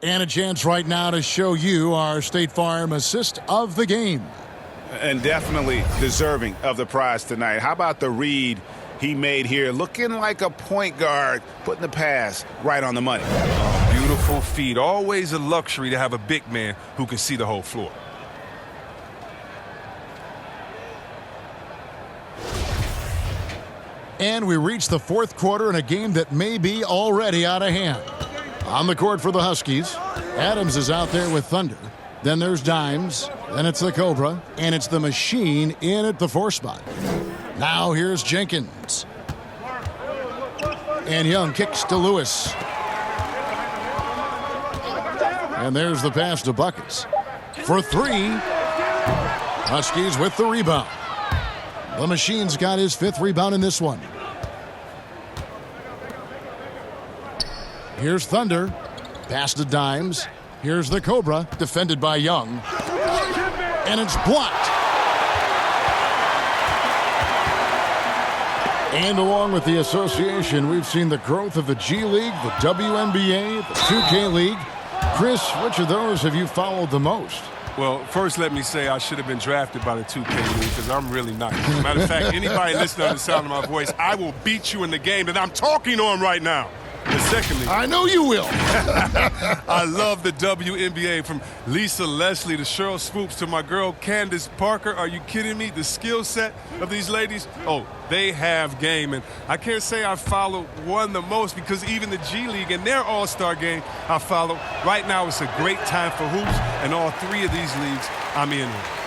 And a chance right now to show you our State Farm assist of the game. And definitely deserving of the prize tonight. How about the read he made here? Looking like a point guard, putting the pass right on the money. Oh, beautiful feed. Always a luxury to have a big man who can see the whole floor. And we reach the 4th quarter in a game that may be already out of hand. On the court for the Huskies, Adams is out there with Thunder. Then there's Dimes. Then it's the Cobra. And it's the Machine in at the 4 spot. Now here's Jenkins. And Young kicks to Lewis. And there's the pass to Buckets. For 3. Huskies with the rebound. The Machine's got his 5th rebound in this one. Here's Thunder. Pass to Dimes. Here's the Cobra, defended by Young. And it's blocked. And along with the association, we've seen the growth of the G League, the WNBA, the 2K League. Chris, which of those have you followed the most? Well, first let me say I should have been drafted by the 2K League because I'm really nice. Matter of fact, anybody listening to the sound of my voice, I will beat you in the game that I'm talking on right now. And secondly, I know you will. I love the WNBA, from Lisa Leslie to Cheryl Swoops to my girl Candace Parker. Are you kidding me? The skill set of these ladies, oh, they have game. And I can't say I follow one the most because even the G League and their all-star game I follow. Right now it's a great time for hoops, and all 3 of these leagues I'm in with.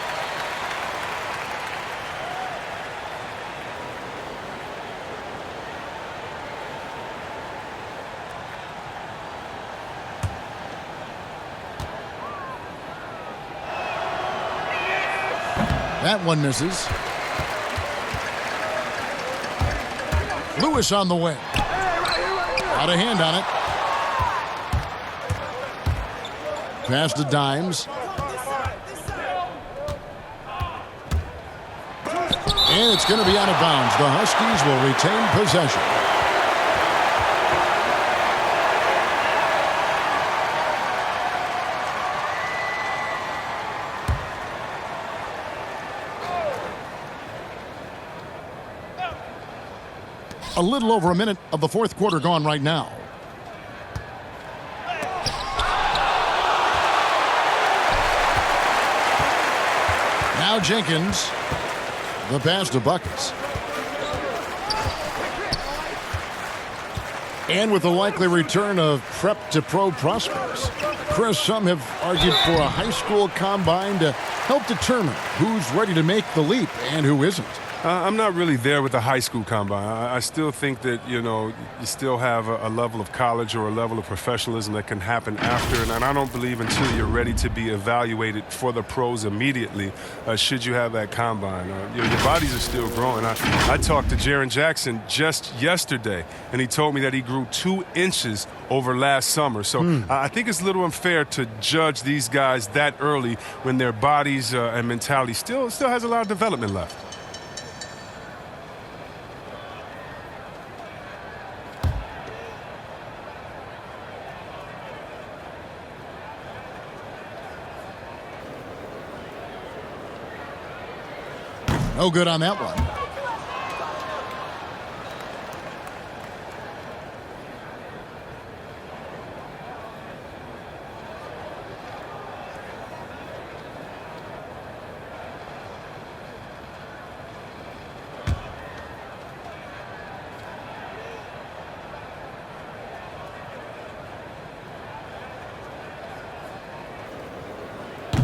That one misses. Lewis on the way. Got a hand on it. Pass to Dimes. And it's going to be out of bounds. The Huskies will retain possession. A little over a minute of the 4th quarter gone right now. Now Jenkins. The pass to Buckets. And with the likely return of prep to pro prospects, Chris, some have argued for a high school combine to help determine who's ready to make the leap and who isn't. I'm not really there with the high school combine. I still think that, you still have a level of college or a level of professionalism that can happen after. And I don't believe until you're ready to be evaluated for the pros immediately should you have that combine. Your bodies are still growing. I talked to Jaren Jackson just yesterday, and he told me that he grew 2 inches over last summer. So I think it's a little unfair to judge these guys that early when their bodies and mentality still has a lot of development left. No good on that one.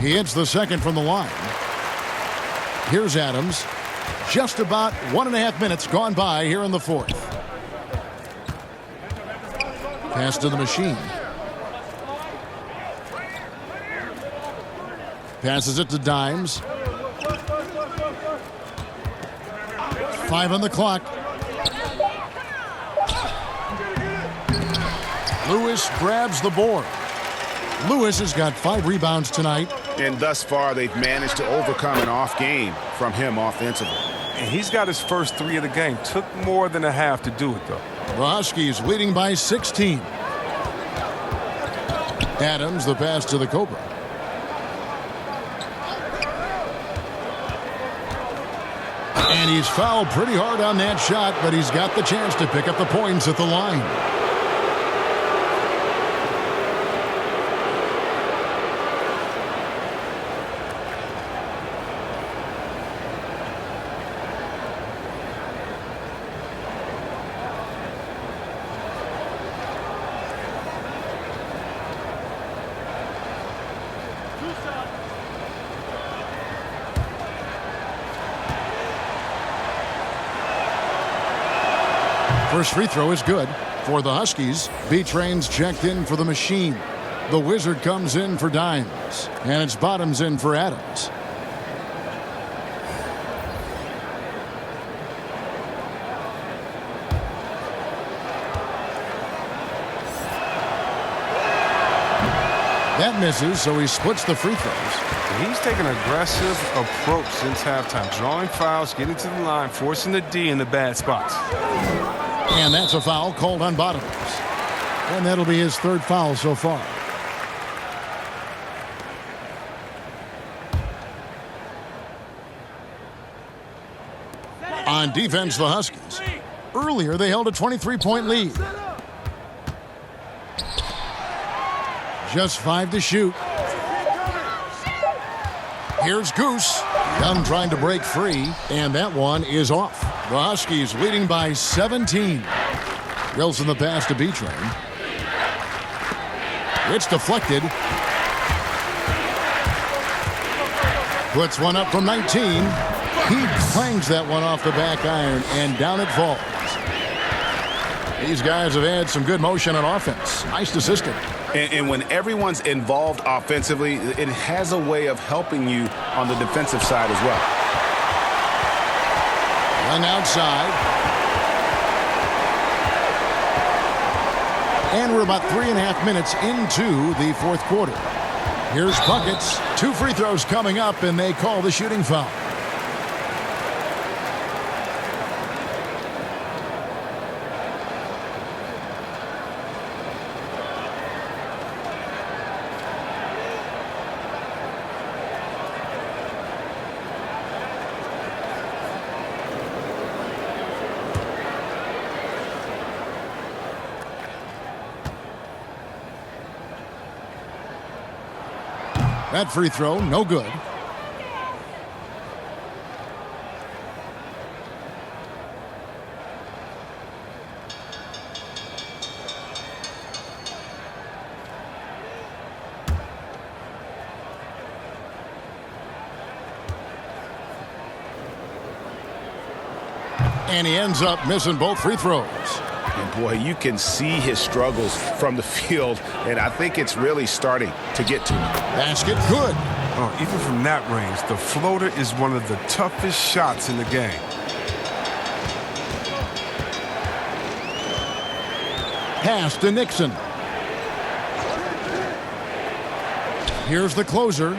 He hits the second from the line. Here's Adams. Just about 1.5 minutes gone by here in the fourth. Pass to the machine. Passes it to Dimes. 5 on the clock. Lewis grabs the board. Lewis has got 5 rebounds tonight. And thus far, they've managed to overcome an off game from him offensively. And he's got his first 3 of the game. Took more than a half to do it, though. The Huskies leading by 16. Adams, the pass to the Cobra. And he's fouled pretty hard on that shot, but he's got the chance to pick up the points at the line. First free throw is good for the Huskies. B-Train's checked in for the machine. The Wizard comes in for Dimes. And it's Bottoms in for Adams. That misses, so he splits the free throws. He's taken an aggressive approach since halftime. Drawing fouls, getting to the line, forcing the D in the bad spots. And that's a foul called on Bottoms. And that'll be his 3rd foul so far. On defense, the Huskies. Earlier, they held a 23-point lead. Just 5 to shoot. Here's Goose. Young trying to break free, and that one is off. The Huskies leading by 17. Wilson the pass to B-Train. It's deflected. Puts one up from 19. He clangs that one off the back iron, and down it falls. These guys have had some good motion on offense. Nice to system. And when everyone's involved offensively, it has a way of helping you on the defensive side as well. Run outside. And we're about 3.5 minutes into the fourth quarter. Here's Buckets. 2 free throws coming up, and they call the shooting foul. That free throw, no good. And he ends up missing both free throws. And boy, you can see his struggles from the field, and I think it's really starting to get to him. Basket good. Oh, even from that range, the floater is one of the toughest shots in the game. Pass to Nixon. Here's the closer.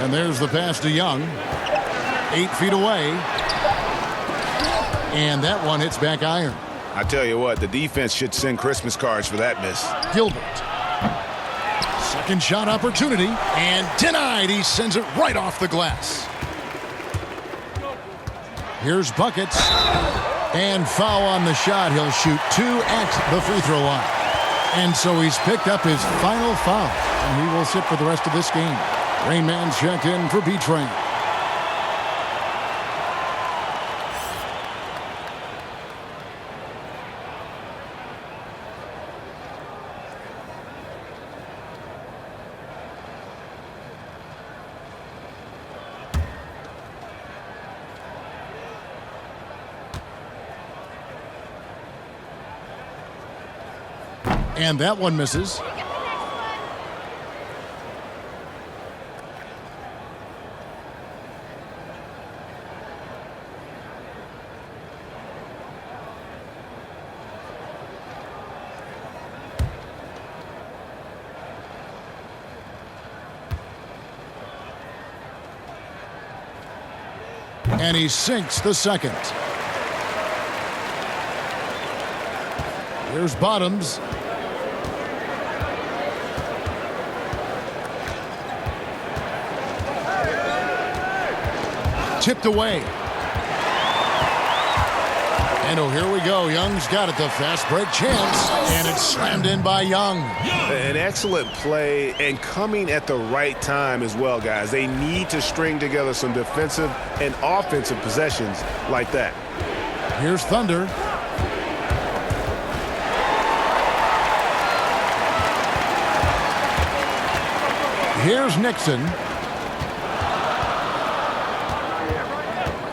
And there's the pass to Young. 8 feet away. And that one hits back iron. I tell you what, the defense should send Christmas cards for that miss. Gilbert. Second shot opportunity. And denied. He sends it right off the glass. Here's Buckets. And foul on the shot. He'll shoot 2 at the free throw line. And so he's picked up his final foul. And he will sit for the rest of this game. Rain Man's checked in for B-Train. And that one misses. And he sinks the second. Here's Bottoms. Tipped away. And oh, here we go. Young's got it. The fast break chance. And it's slammed in by Young. An excellent play and coming at the right time as well, guys. They need to string together some defensive and offensive possessions like that. Here's Thunder. Here's Nixon.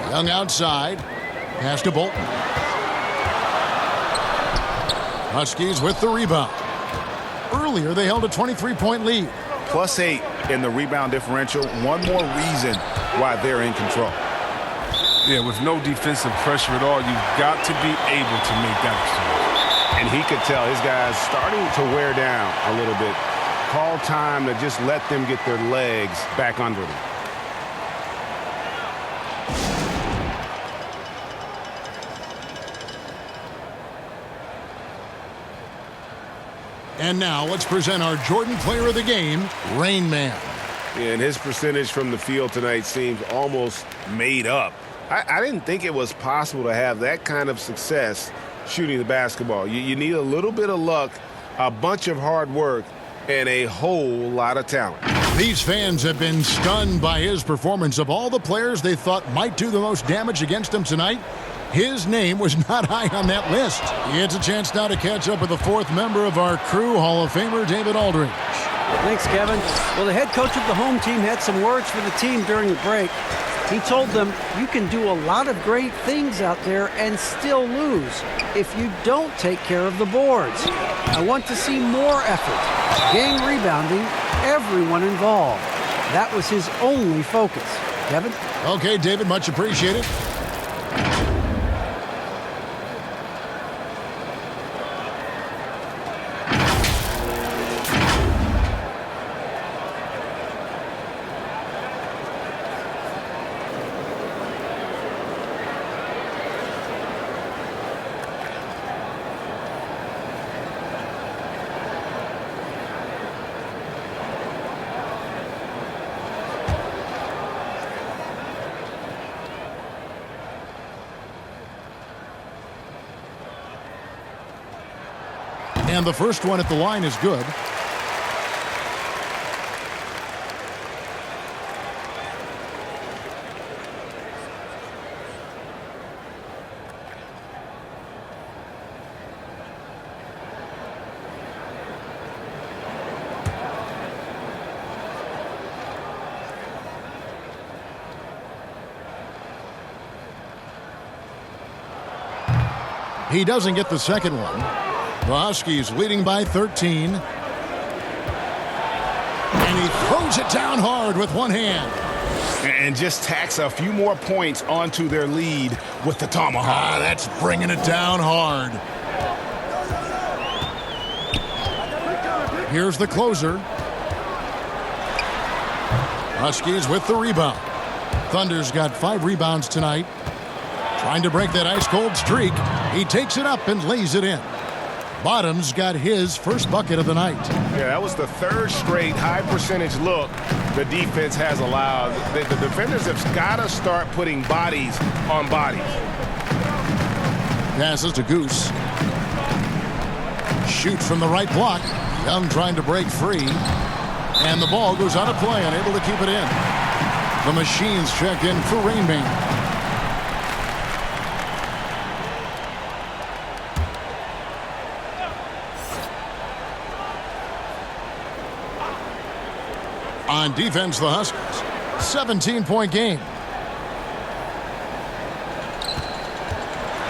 Young outside. Pass to Bolton. Huskies with the rebound. Earlier, they held a 23-point lead. +8 in the rebound differential. One more reason why they're in control. Yeah, with no defensive pressure at all, you've got to be able to make that exchange. And he could tell his guys starting to wear down a little bit. Call time to just let them get their legs back under them. And now let's present our Jordan Player of the Game, Rain Man. And his percentage from the field tonight seems almost made up. I didn't think it was possible to have that kind of success shooting the basketball. You need a little bit of luck, a bunch of hard work, and a whole lot of talent. These fans have been stunned by his performance. Of all the players they thought might do the most damage against him tonight, his name was not high on that list. He gets a chance now to catch up with the fourth member of our crew, Hall of Famer David Aldridge. Thanks, Kevin. Well, the head coach of the home team had some words for the team during the break. He told them, you can do a lot of great things out there and still lose if you don't take care of the boards. I want to see more effort, gang rebounding, everyone involved. That was his only focus. Kevin? Okay, David, much appreciated. And the first one at the line is good. He doesn't get the second one. The Huskies leading by 13. And he throws it down hard with one hand. And just tacks a few more points onto their lead with the tomahawk. That's bringing it down hard. Here's the closer. Huskies with the rebound. Thunder's got 5 rebounds tonight. Trying to break that ice-cold streak. He takes it up and lays it in. Bottoms got his first bucket of the night. Yeah, that was the 3rd straight high-percentage look the defense has allowed. The defenders have got to start putting bodies on bodies. Passes to Goose. Shoots from the right block. Young trying to break free. And the ball goes out of play, unable to keep it in. The Machines check in for Rainmaker. On defense, the Huskies. 17-point game.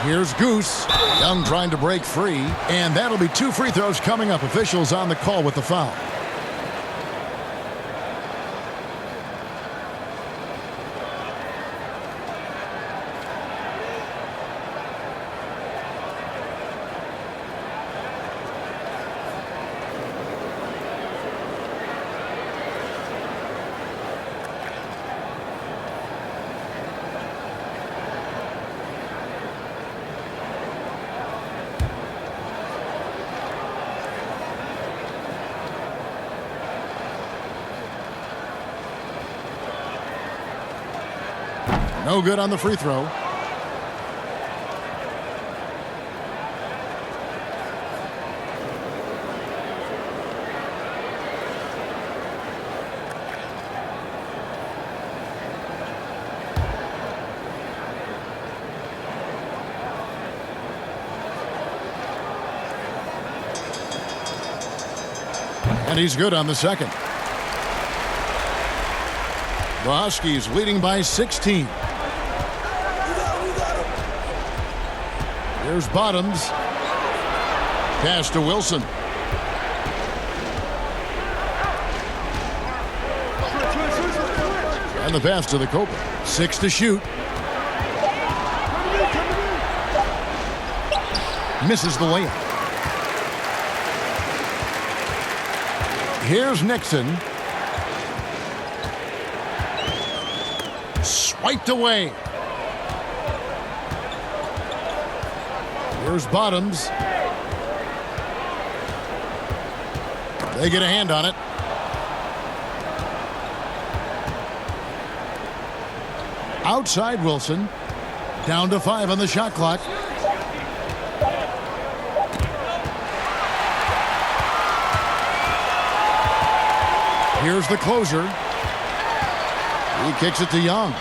Here's Goose. Young trying to break free. And that'll be 2 free throws coming up. Officials on the call with the foul. No good on the free throw. And he's good on the second. The Huskies leading by 16. Here's Bottoms. Pass to Wilson. And the pass to the Cobra. 6 to shoot. Misses the layup. Here's Nixon. Swiped away. Here's Bottoms. They get a hand on it. Outside Wilson. Down to 5 on the shot clock. Here's the closer. He kicks it to Young.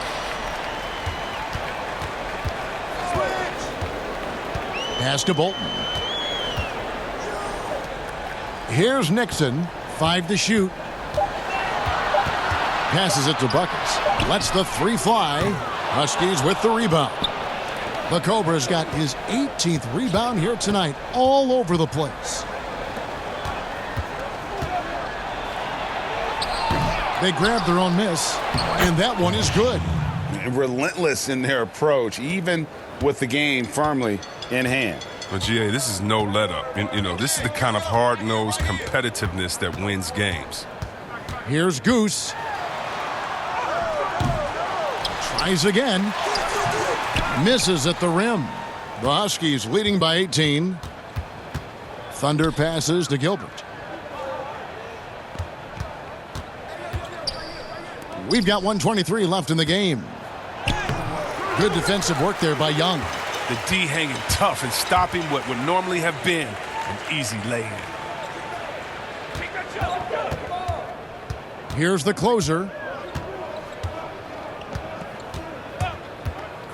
Pass to Bolton. Here's Nixon. 5 to shoot. Passes it to Buckets. Lets the 3 fly. Huskies with the rebound. The Cobra's got his 18th rebound here tonight. All over the place. They grab their own miss. And that one is good. Relentless in their approach, even with the game firmly in hand. But GA, this is no let up. And, this is the kind of hard-nosed competitiveness that wins games. Here's Goose. Tries again. Misses at the rim. The Huskies leading by 18. Thunder passes to Gilbert. We've got 1:23 left in the game. Good defensive work there by Young. The D hanging tough and stopping what would normally have been an easy lay-in. Here's the closer.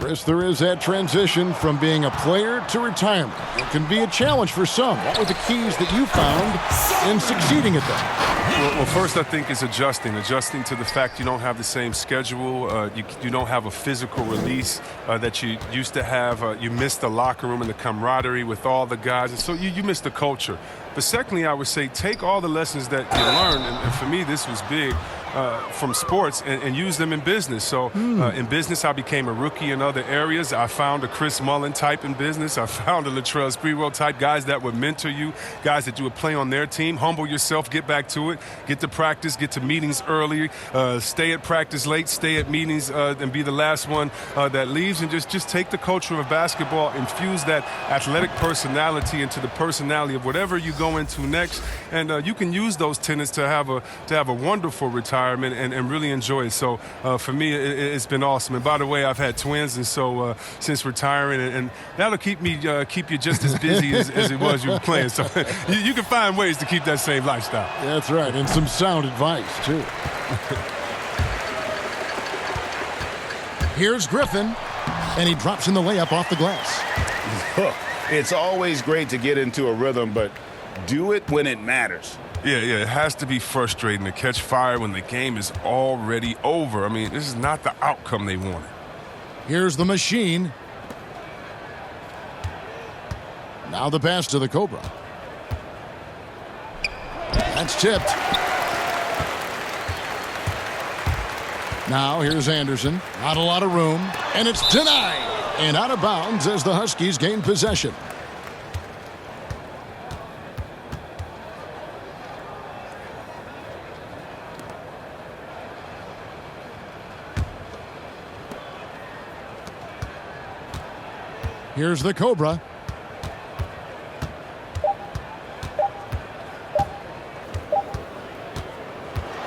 Chris, there is that transition from being a player to retirement. It can be a challenge for some. What were the keys that you found in succeeding at that? Well, first I think is adjusting to the fact you don't have the same schedule. You don't have a physical release that you used to have. You miss the locker room and the camaraderie with all the guys, and so you miss the culture. But secondly, I would say take all the lessons that you learned, and for me this was big, from sports and use them in business. So in business, I became a rookie in other areas. I found a Chris Mullen type in business. I found a Latrell Sprewell type, guys that would mentor you, guys that you would play on their team. Humble yourself, get back to it, get to practice, get to meetings early, stay at practice late, stay at meetings, and be the last one that leaves, and just take the culture of basketball, infuse that athletic personality into the personality of whatever you go into next, and you can use those tenets to have a wonderful retirement and really enjoy it. So for me, it's been awesome. And by the way, I've had twins, and so since retiring, and that'll keep you just as busy as it was you were playing. So you can find ways to keep that same lifestyle. That's right, and some sound advice too. Here's Griffin, and he drops in the layup off the glass. It's always great to get into a rhythm, but do it when it matters. Yeah, it has to be frustrating to catch fire when the game is already over. I mean, this is not the outcome they wanted. Here's the machine. Now the pass to the Cobra. That's tipped. Now here's Anderson. Not a lot of room, and it's denied. And out of bounds as the Huskies gain possession. Here's the Cobra.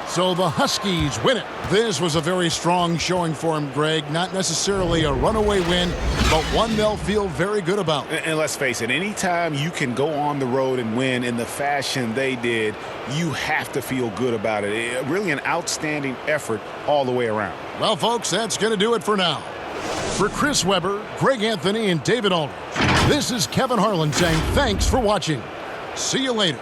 So the Huskies win it. This was a very strong showing for him, Greg. Not necessarily a runaway win, but one they'll feel very good about. And let's face it, anytime you can go on the road and win in the fashion they did, you have to feel good about it. Really an outstanding effort all the way around. Well, folks, that's going to do it for now. For Chris Webber, Greg Anthony, and David Aldridge, this is Kevin Harlan saying thanks for watching. See you later.